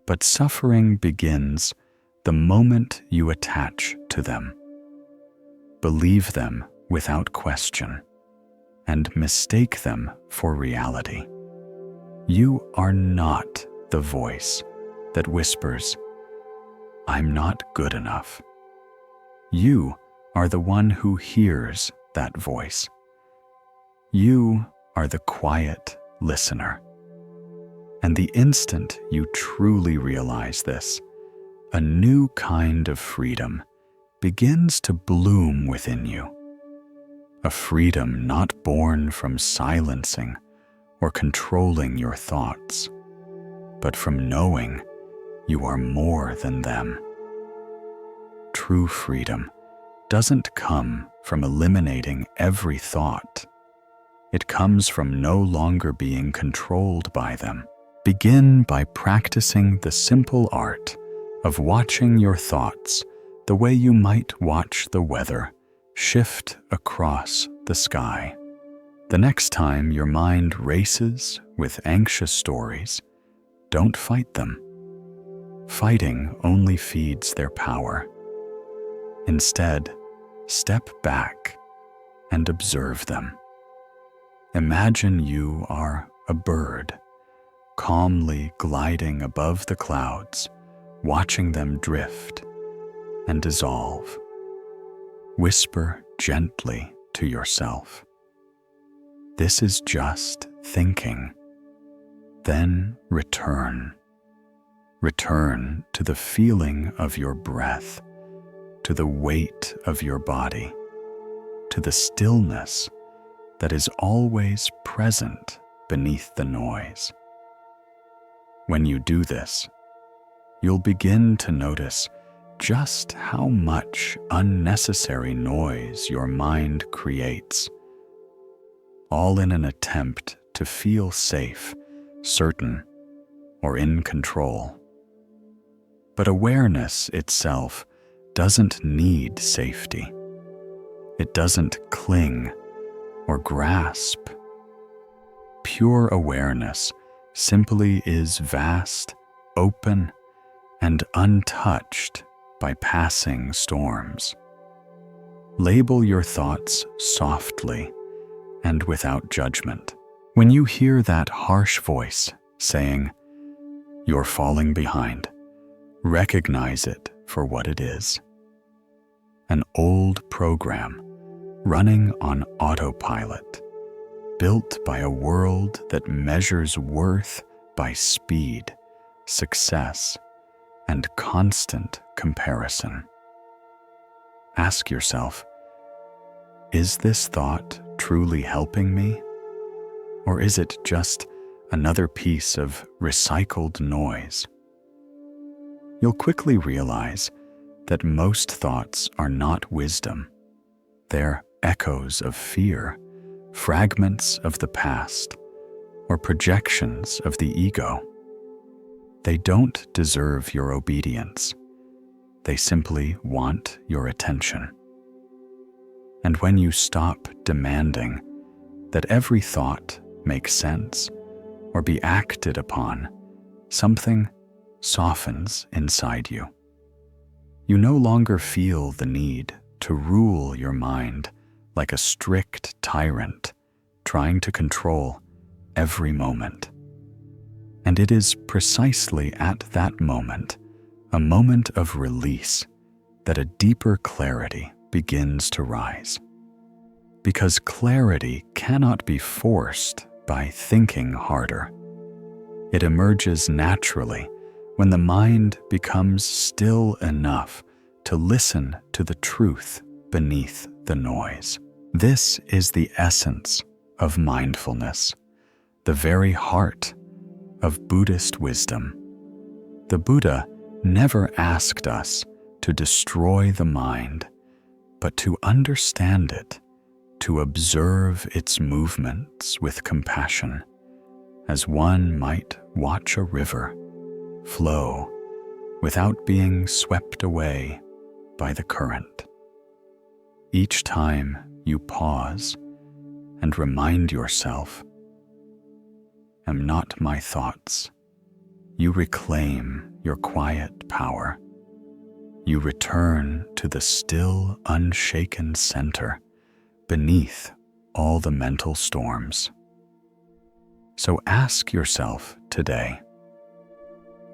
But suffering begins the moment you attach to them, believe them without question, and mistake them for reality. You are not the voice that whispers, "I'm not good enough." You are the one who hears that voice. You are the quiet listener. And the instant you truly realize this, a new kind of freedom begins to bloom within you. A freedom not born from silencing or controlling your thoughts, but from knowing you are more than them. True freedom doesn't come from eliminating every thought. It comes from no longer being controlled by them. Begin by practicing the simple art of watching your thoughts the way you might watch the weather shift across the sky. The next time your mind races with anxious stories, don't fight them. Fighting only feeds their power. Instead, step back and observe them. Imagine you are a bird, calmly gliding above the clouds, watching them drift and dissolve. Whisper gently to yourself, "This is just thinking." Then return. Return to the feeling of your breath, to the weight of your body, to the stillness that is always present beneath the noise. When you do this, you'll begin to notice just how much unnecessary noise your mind creates, all in an attempt to feel safe, certain, or in control. But awareness itself doesn't need safety. It doesn't cling or grasp. Pure awareness simply is vast, open, and untouched by passing storms. Label your thoughts softly and without judgment. When you hear that harsh voice saying, "You're falling behind," recognize it for what it is. An old program running on autopilot, built by a world that measures worth by speed, success, and constant comparison. Ask yourself, is this thought truly helping me? Or is it just another piece of recycled noise? You'll quickly realize that most thoughts are not wisdom. They're echoes of fear, fragments of the past, or projections of the ego. They don't deserve your obedience. They simply want your attention. And when you stop demanding that every thought make sense or be acted upon, something softens inside you. You no longer feel the need to rule your mind like a strict tyrant trying to control every moment. And it is precisely at that moment, a moment of release, that a deeper clarity begins to rise. Because clarity cannot be forced by thinking harder. It emerges naturally when the mind becomes still enough to listen to the truth beneath the noise. This is the essence of mindfulness, the very heart of Buddhist wisdom. The Buddha never asked us to destroy the mind, but to understand it, to observe its movements with compassion, as one might watch a river flow without being swept away by the current. Each time you pause and remind yourself, "Am not my thoughts," you reclaim your quiet power. You return to the still, unshaken center beneath all the mental storms. So ask yourself today,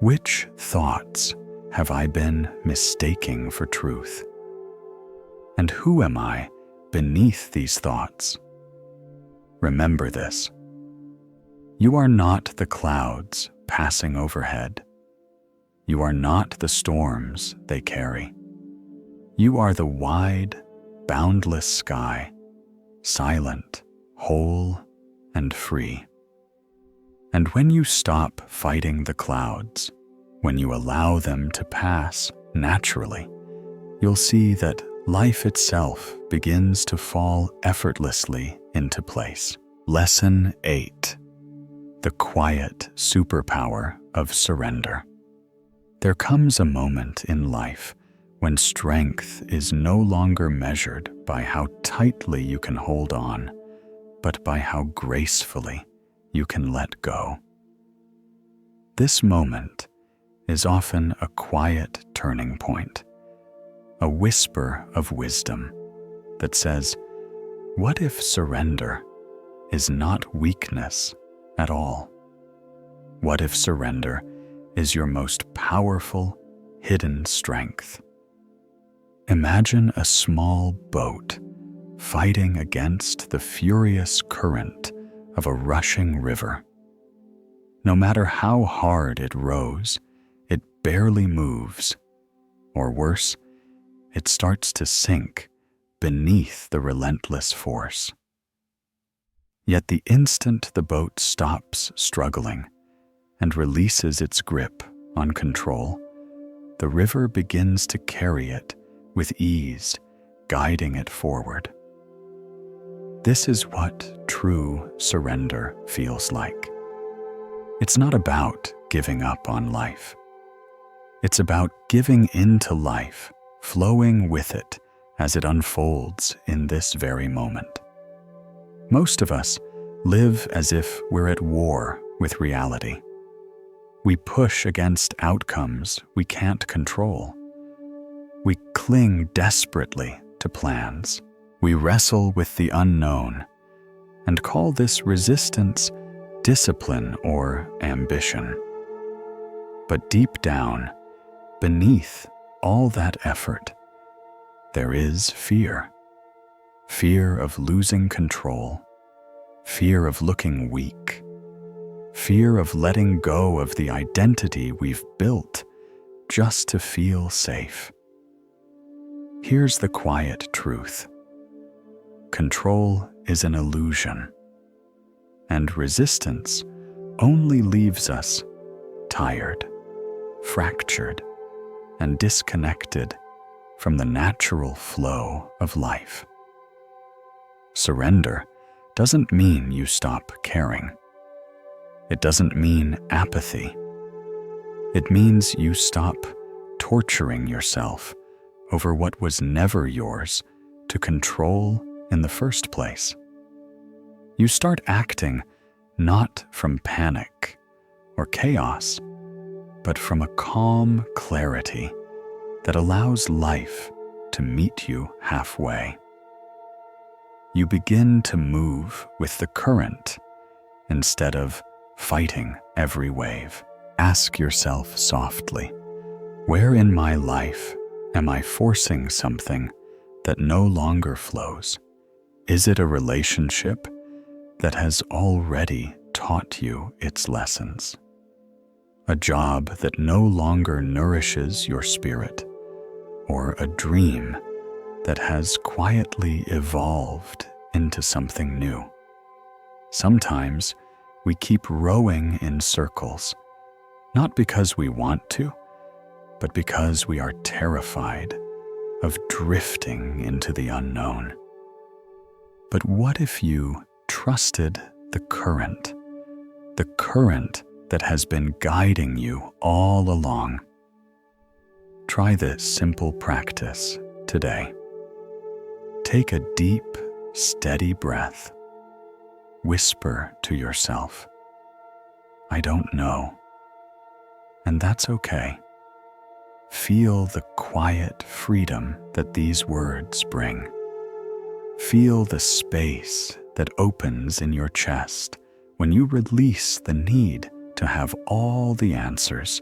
which thoughts have I been mistaking for truth? And who am I beneath these thoughts? Remember this. You are not the clouds passing overhead. You are not the storms they carry. You are the wide, boundless sky, silent, whole, and free. And when you stop fighting the clouds, when you allow them to pass naturally, you'll see that life itself begins to fall effortlessly into place. Lesson 8. The quiet superpower of surrender. There comes a moment in life when strength is no longer measured by how tightly you can hold on, but by how gracefully you can let go. This moment is often a quiet turning point, a whisper of wisdom that says, what if surrender is not weakness at all? What if surrender is your most powerful, hidden strength? Imagine a small boat fighting against the furious current of a rushing river. No matter how hard it rows, it barely moves, or worse, it starts to sink beneath the relentless force. Yet the instant the boat stops struggling and releases its grip on control, the river begins to carry it with ease, guiding it forward. This is what true surrender feels like. It's not about giving up on life. It's about giving into life, flowing with it as it unfolds in this very moment. Most of us live as if we're at war with reality. We push against outcomes we can't control. We cling desperately to plans. We wrestle with the unknown and call this resistance discipline or ambition. But deep down, beneath all that effort, there is fear. Fear of losing control, fear of looking weak, fear of letting go of the identity we've built just to feel safe. Here's the quiet truth. Control is an illusion, and resistance only leaves us tired, fractured, and disconnected from the natural flow of life. Surrender doesn't mean you stop caring. It doesn't mean apathy. It means you stop torturing yourself over what was never yours to control in the first place. You start acting not from panic or chaos, but from a calm clarity that allows life to meet you halfway. You begin to move with the current instead of fighting every wave. Ask yourself softly, where in my life am I forcing something that no longer flows? Is it a relationship that has already taught you its lessons? A job that no longer nourishes your spirit? Or a dream that has quietly evolved into something new. Sometimes we keep rowing in circles, not because we want to, but because we are terrified of drifting into the unknown. But what if you trusted the current that has been guiding you all along? Try this simple practice today. Take a deep, steady breath. Whisper to yourself, "I don't know." And that's okay. Feel the quiet freedom that these words bring. Feel the space that opens in your chest when you release the need to have all the answers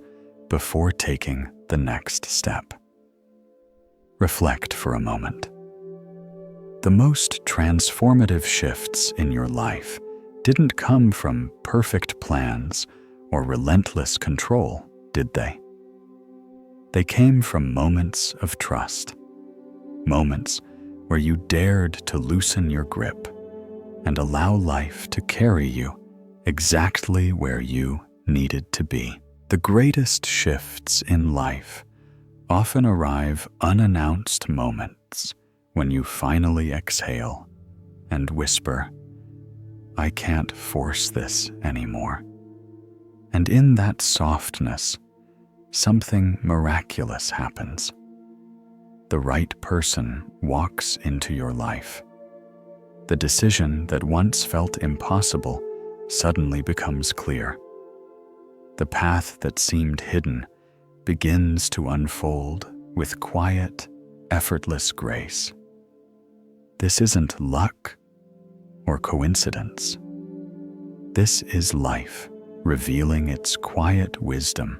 before taking the next step. Reflect for a moment. The most transformative shifts in your life didn't come from perfect plans or relentless control, did they? They came from moments of trust, moments where you dared to loosen your grip and allow life to carry you exactly where you needed to be. The greatest shifts in life often arrive unannounced moments when you finally exhale and whisper, "I can't force this anymore." And in that softness, something miraculous happens. The right person walks into your life. The decision that once felt impossible suddenly becomes clear. The path that seemed hidden begins to unfold with quiet, effortless grace. This isn't luck or coincidence. This is life revealing its quiet wisdom,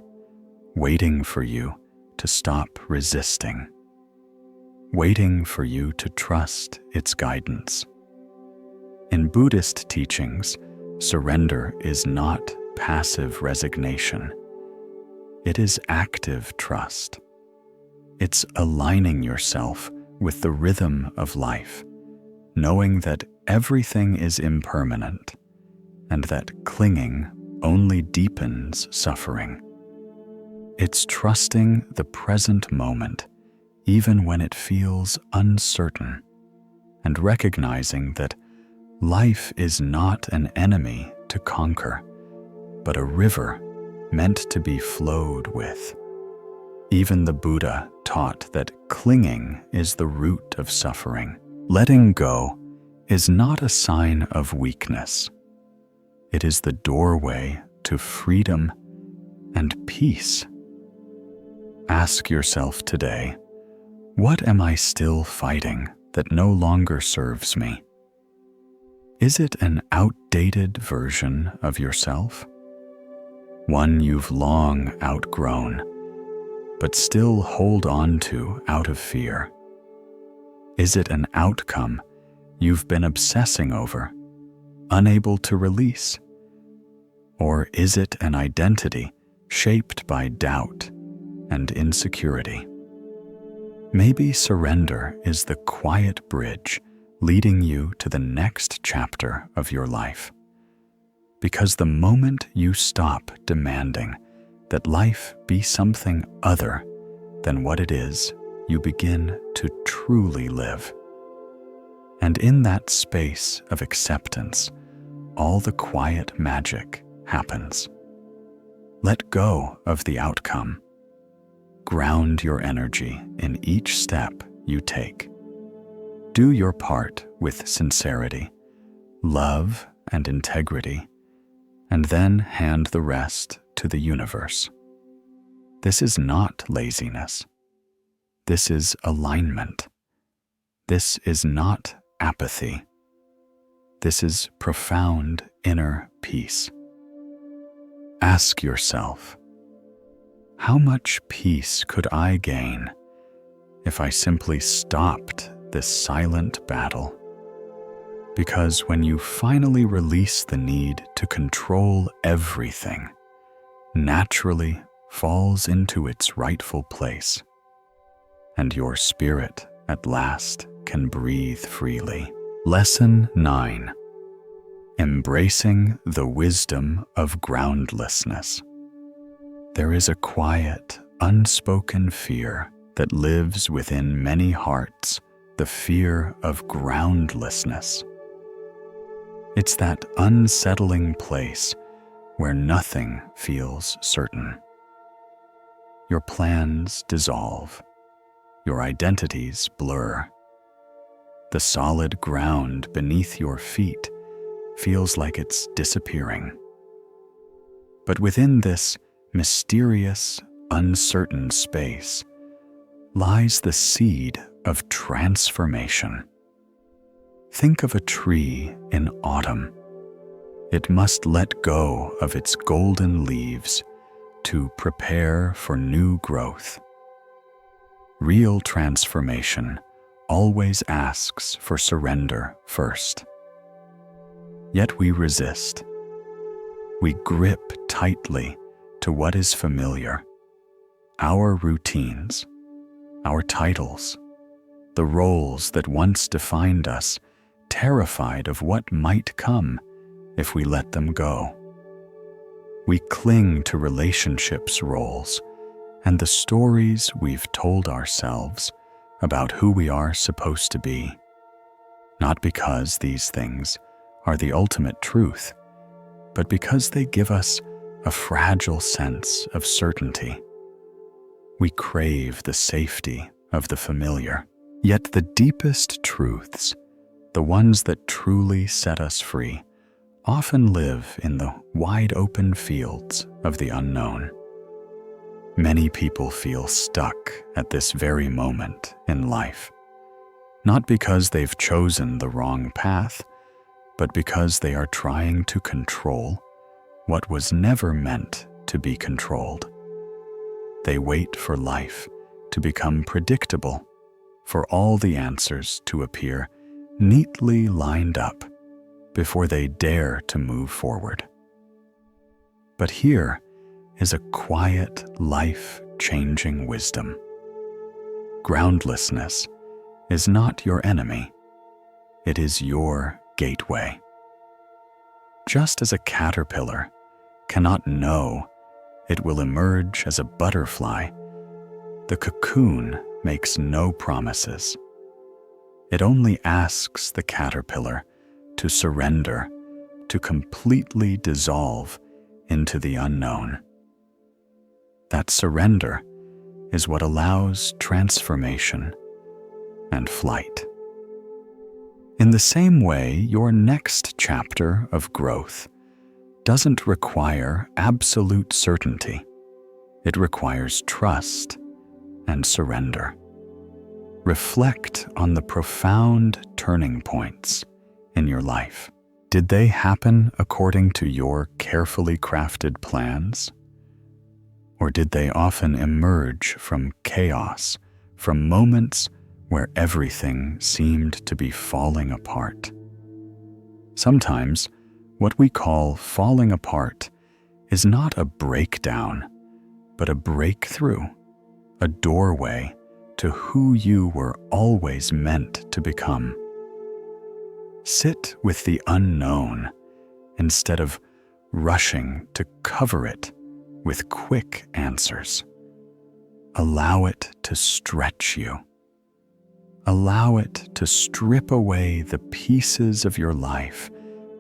waiting for you to stop resisting, waiting for you to trust its guidance. In Buddhist teachings, surrender is not passive resignation. It is active trust. It's aligning yourself with the rhythm of life, knowing that everything is impermanent and that clinging only deepens suffering. It's trusting the present moment even when it feels uncertain, and recognizing that life is not an enemy to conquer, but a river meant to be flowed with. Even the Buddha taught that clinging is the root of suffering. Letting go is not a sign of weakness. It is the doorway to freedom and peace. Ask yourself today, what am I still fighting that no longer serves me? Is it an outdated version of yourself? One you've long outgrown, but still hold on to out of fear? Is it an outcome you've been obsessing over, unable to release? Or is it an identity shaped by doubt and insecurity? Maybe surrender is the quiet bridge leading you to the next chapter of your life. Because the moment you stop demanding that life be something other than what it is, you begin to truly live. And in that space of acceptance, all the quiet magic happens. Let go of the outcome. Ground your energy in each step you take. Do your part with sincerity, love, and integrity, and then hand the rest to the universe. This is not laziness. This is alignment. This is not apathy. This is profound inner peace. Ask yourself, how much peace could I gain if I simply stopped this silent battle? Because when you finally release the need to control everything, naturally falls into its rightful place, and your spirit at last can breathe freely. Lesson 9. Embracing the wisdom of groundlessness. There is a quiet, unspoken fear that lives within many hearts, the fear of groundlessness. It's that unsettling place where nothing feels certain. Your plans dissolve. Your identities blur. The solid ground beneath your feet feels like it's disappearing. But within this mysterious, uncertain space lies the seed of transformation. Think of a tree in autumn. It must let go of its golden leaves to prepare for new growth. Real transformation always asks for surrender first. Yet we resist. We grip tightly to what is familiar, our routines, our titles, the roles that once defined us, terrified of what might come if we let them go. We cling to relationships' roles and the stories we've told ourselves about who we are supposed to be, not because these things are the ultimate truth, but because they give us a fragile sense of certainty. We crave the safety of the familiar, yet the deepest truths, the ones that truly set us free, often live in the wide-open fields of the unknown. Many people feel stuck at this very moment in life, not because they've chosen the wrong path, but because they are trying to control what was never meant to be controlled. They wait for life to become predictable, for all the answers to appear neatly lined up before they dare to move forward. But here is a quiet, life-changing wisdom. Groundlessness is not your enemy. It is your gateway. Just as a caterpillar cannot know it will emerge as a butterfly, the cocoon makes no promises. It only asks the caterpillar to surrender, to completely dissolve into the unknown. That surrender is what allows transformation and flight. In the same way, your next chapter of growth doesn't require absolute certainty. It requires trust and surrender. Reflect on the profound turning points in your life. Did they happen according to your carefully crafted plans? Or did they often emerge from chaos, from moments where everything seemed to be falling apart? Sometimes, what we call falling apart is not a breakdown, but a breakthrough, a doorway to who you were always meant to become. Sit with the unknown instead of rushing to cover it with quick answers. Allow it to stretch you. Allow it to strip away the pieces of your life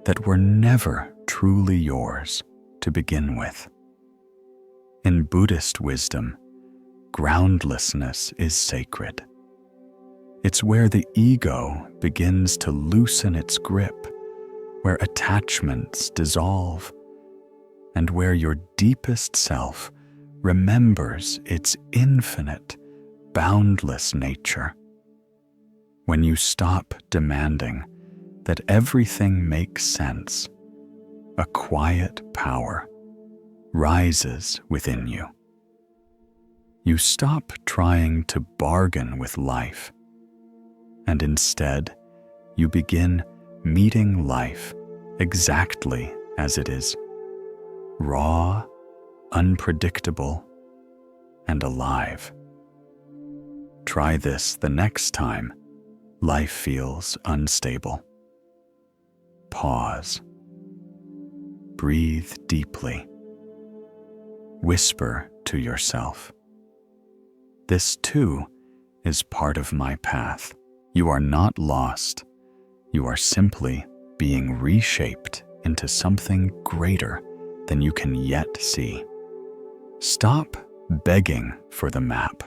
that were never truly yours to begin with. In Buddhist wisdom, groundlessness is sacred. It's where the ego begins to loosen its grip, where attachments dissolve, and where your deepest self remembers its infinite, boundless nature. When you stop demanding that everything makes sense, a quiet power rises within you. You stop trying to bargain with life, and instead you begin meeting life exactly as it is, raw, unpredictable, and alive. Try this the next time life feels unstable. pause. Breathe deeply. Whisper to yourself, "This too is part of my path." You are not lost. You are simply being reshaped into something greater than you can yet see. Stop begging for the map.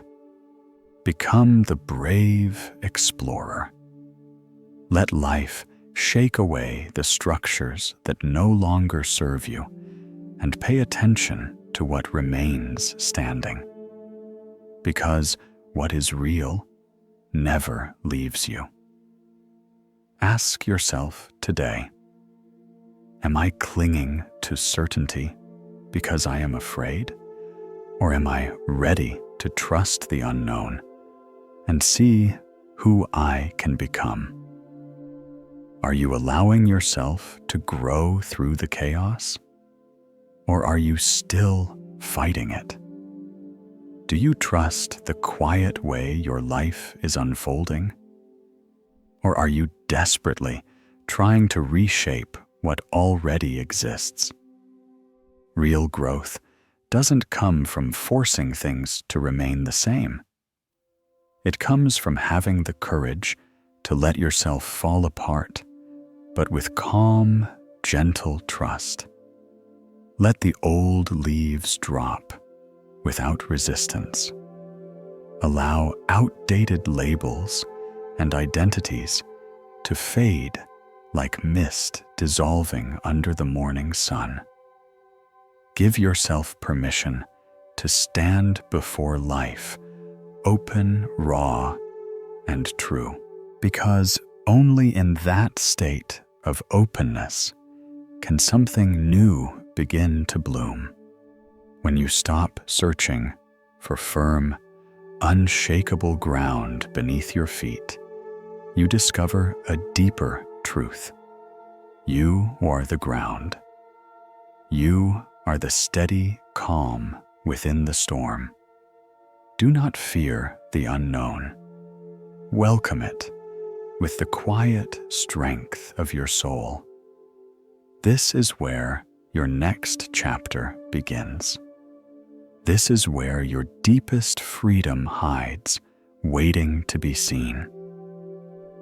Become the brave explorer. Let life shake away the structures that no longer serve you and pay attention to what remains standing. Because what is real never leaves you. Ask yourself today, am I clinging to certainty because I am afraid? Or am I ready to trust the unknown and see who I can become? Are you allowing yourself to grow through the chaos? Or are you still fighting it? Do you trust the quiet way your life is unfolding? Or are you desperately trying to reshape what already exists? Real growth doesn't come from forcing things to remain the same. It comes from having the courage to let yourself fall apart, but with calm, gentle trust. Let the old leaves drop without resistance. Allow outdated labels and identities to fade like mist dissolving under the morning sun. Give yourself permission to stand before life, open, raw, and true, because only in that state of openness can something new begin to bloom. When you stop searching for firm, unshakable ground beneath your feet, you discover a deeper truth. You are the ground. You are the steady calm within the storm. Do not fear the unknown. Welcome it with the quiet strength of your soul. This is where your next chapter begins. This is where your deepest freedom hides, waiting to be seen.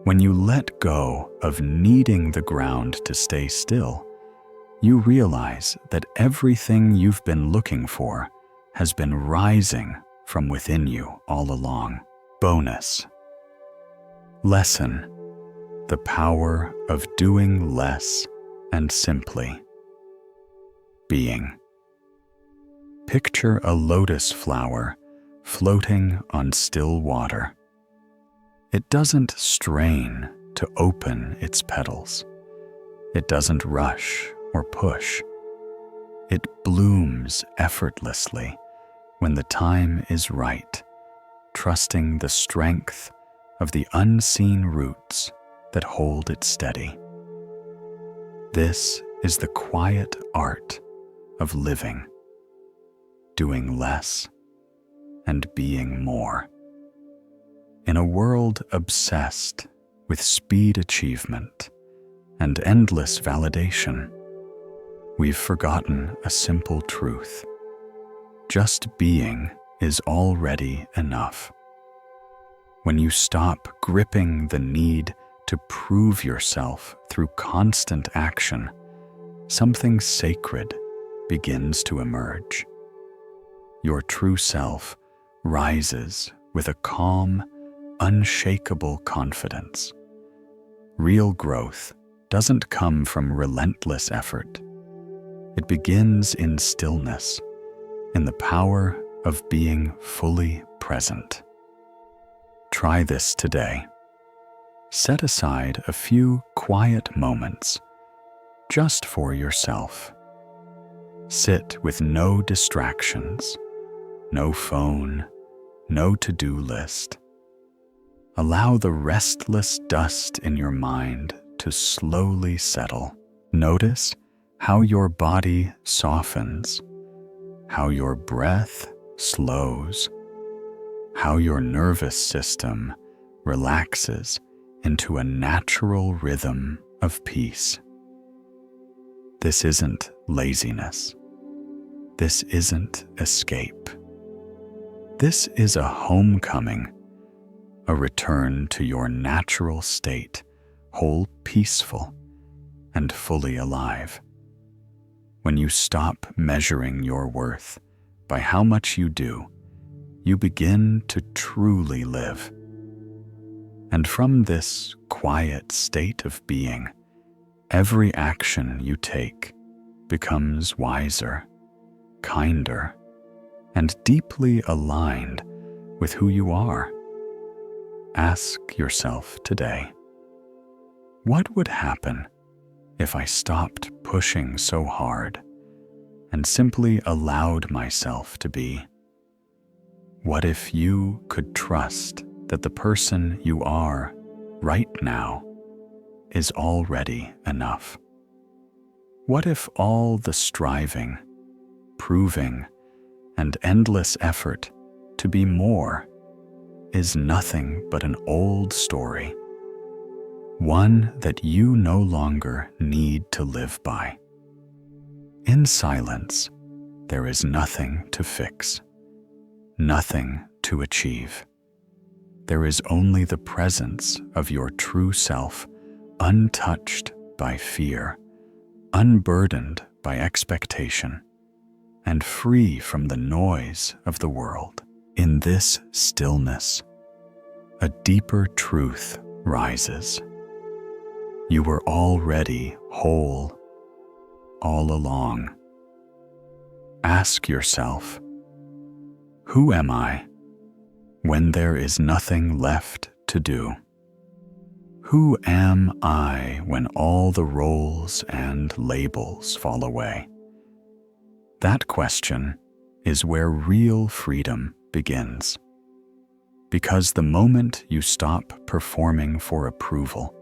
When you let go of needing the ground to stay still, you realize that everything you've been looking for has been rising from within you all along. Bonus. Lesson: the power of doing less and simply. Being. Picture a lotus flower floating on still water. It doesn't strain to open its petals. It doesn't rush or push. It blooms effortlessly when the time is right, trusting the strength of the unseen roots that hold it steady. This is the quiet art of living, doing less and being more. In a world obsessed with speed achievement and endless validation, we've forgotten a simple truth. Just being is already enough. When you stop gripping the need to prove yourself through constant action, something sacred begins to emerge. Your true self rises with a calm, unshakable confidence. Real growth doesn't come from relentless effort. It begins in stillness, in the power of being fully present. Try this today. Set aside a few quiet moments just for yourself. Sit with no distractions, no phone, no to-do list. Allow the restless dust in your mind to slowly settle. Notice how your body softens, how your breath slows, how your nervous system relaxes into a natural rhythm of peace. This isn't laziness. This isn't escape. This is a homecoming, a return to your natural state, whole, peaceful, and fully alive. When you stop measuring your worth by how much you do, you begin to truly live. And from this quiet state of being, every action you take becomes wiser, kinder, and deeply aligned with who you are. Ask yourself today, what would happen if I stopped pushing so hard and simply allowed myself to be? What if you could trust that the person you are right now is already enough? What if all the striving, proving, and endless effort to be more is nothing but an old story, one that you no longer need to live by? In silence, there is nothing to fix, nothing to achieve. There is only the presence of your true self, untouched by fear, unburdened by expectation, and free from the noise of the world. In this stillness, a deeper truth rises. You were already whole all along. Ask yourself, who am I when there is nothing left to do? Who am I when all the roles and labels fall away? That question is where real freedom begins. Because the moment you stop performing for approval,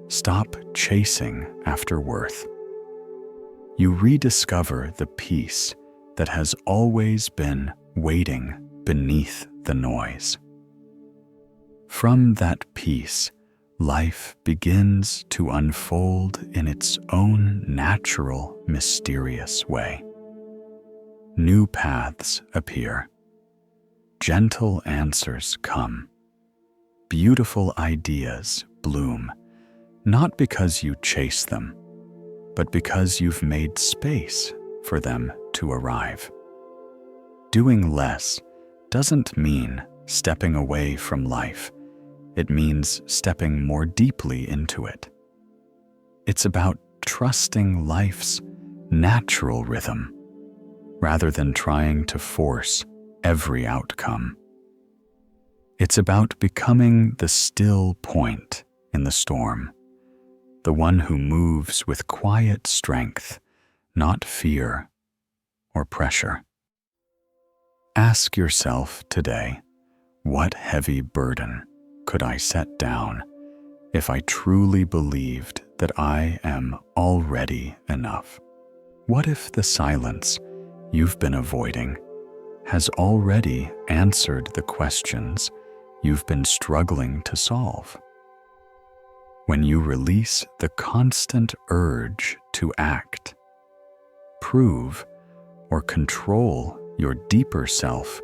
stop chasing after worth, you rediscover the peace that has always been waiting beneath the noise. From that peace, life begins to unfold in its own natural, mysterious way. New paths appear. Gentle answers come. Beautiful ideas bloom, not because you chase them, but because you've made space for them to arrive. Doing less doesn't mean stepping away from life. It means stepping more deeply into it. It's about trusting life's natural rhythm rather than trying to force every outcome. It's about becoming the still point in the storm, the one who moves with quiet strength, not fear or pressure. Ask yourself today, what heavy burden could I set down if I truly believed that I am already enough? What if the silence you've been avoiding has already answered the questions you've been struggling to solve? When you release the constant urge to act, prove, or control, your deeper self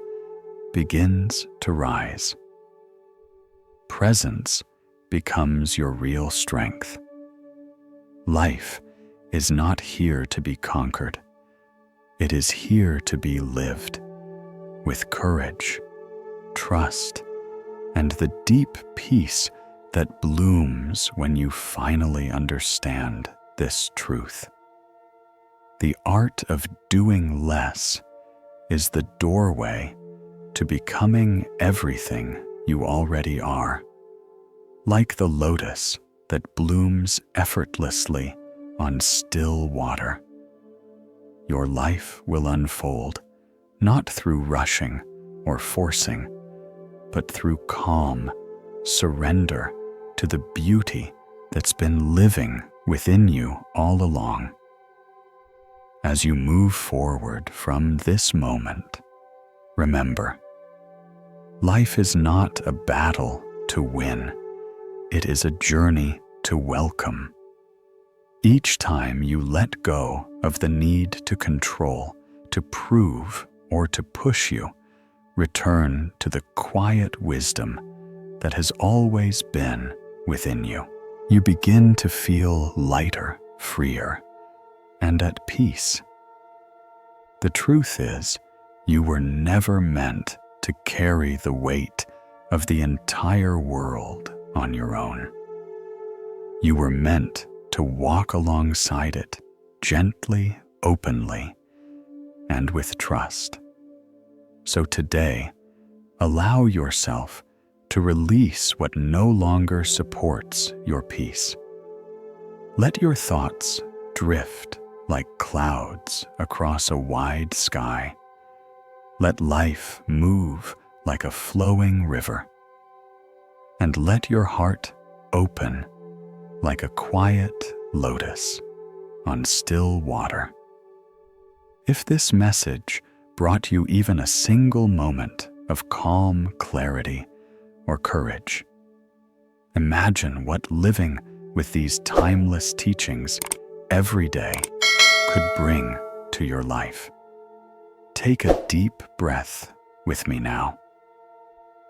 begins to rise. Presence becomes your real strength. Life is not here to be conquered. It is here to be lived with courage, trust, and the deep peace that blooms when you finally understand this truth. The art of doing less is the doorway to becoming everything you already are. Like the lotus that blooms effortlessly on still water, your life will unfold not through rushing or forcing, but through calm surrender to the beauty that's been living within you all along. As you move forward from this moment, remember, life is not a battle to win. It is a journey to welcome. Each time you let go of the need to control, to prove, or to push you, return to the quiet wisdom that has always been within you. You begin to feel lighter, freer, and at peace. The truth is, you were never meant to carry the weight of the entire world on your own. You were meant to walk alongside it, gently, openly, and with trust. So today, allow yourself to release what no longer supports your peace. Let your thoughts drift like clouds across a wide sky. Let life move like a flowing river. And let your heart open like a quiet lotus on still water. If this message brought you even a single moment of calm clarity or courage, imagine what living with these timeless teachings every day could bring to your life. Take a deep breath with me now.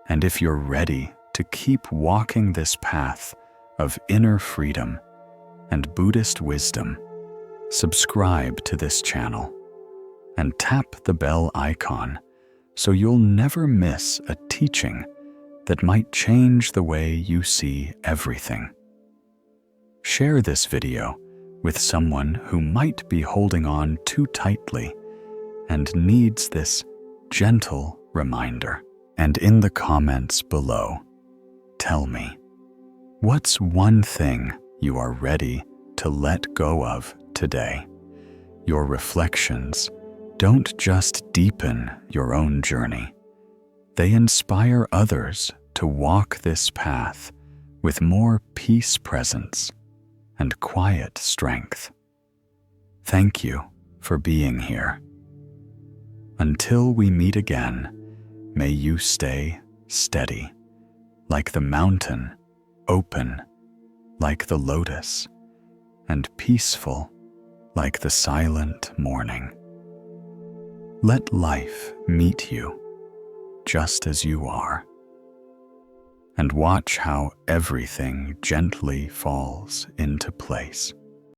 And if you're ready to keep walking this path of inner freedom and Buddhist wisdom, subscribe to this channel and tap the bell icon so you'll never miss a teaching that might change the way you see everything. Share this video with someone who might be holding on too tightly and needs this gentle reminder. And in the comments below, tell me, what's one thing you are ready to let go of today? Your reflections don't just deepen your own journey. They inspire others to walk this path with more peace presence and quiet strength. Thank you for being here. Until we meet again, may you stay steady, like the mountain, open, like the lotus, and peaceful, like the silent morning. Let life meet you just as you are, and watch how everything gently falls into place.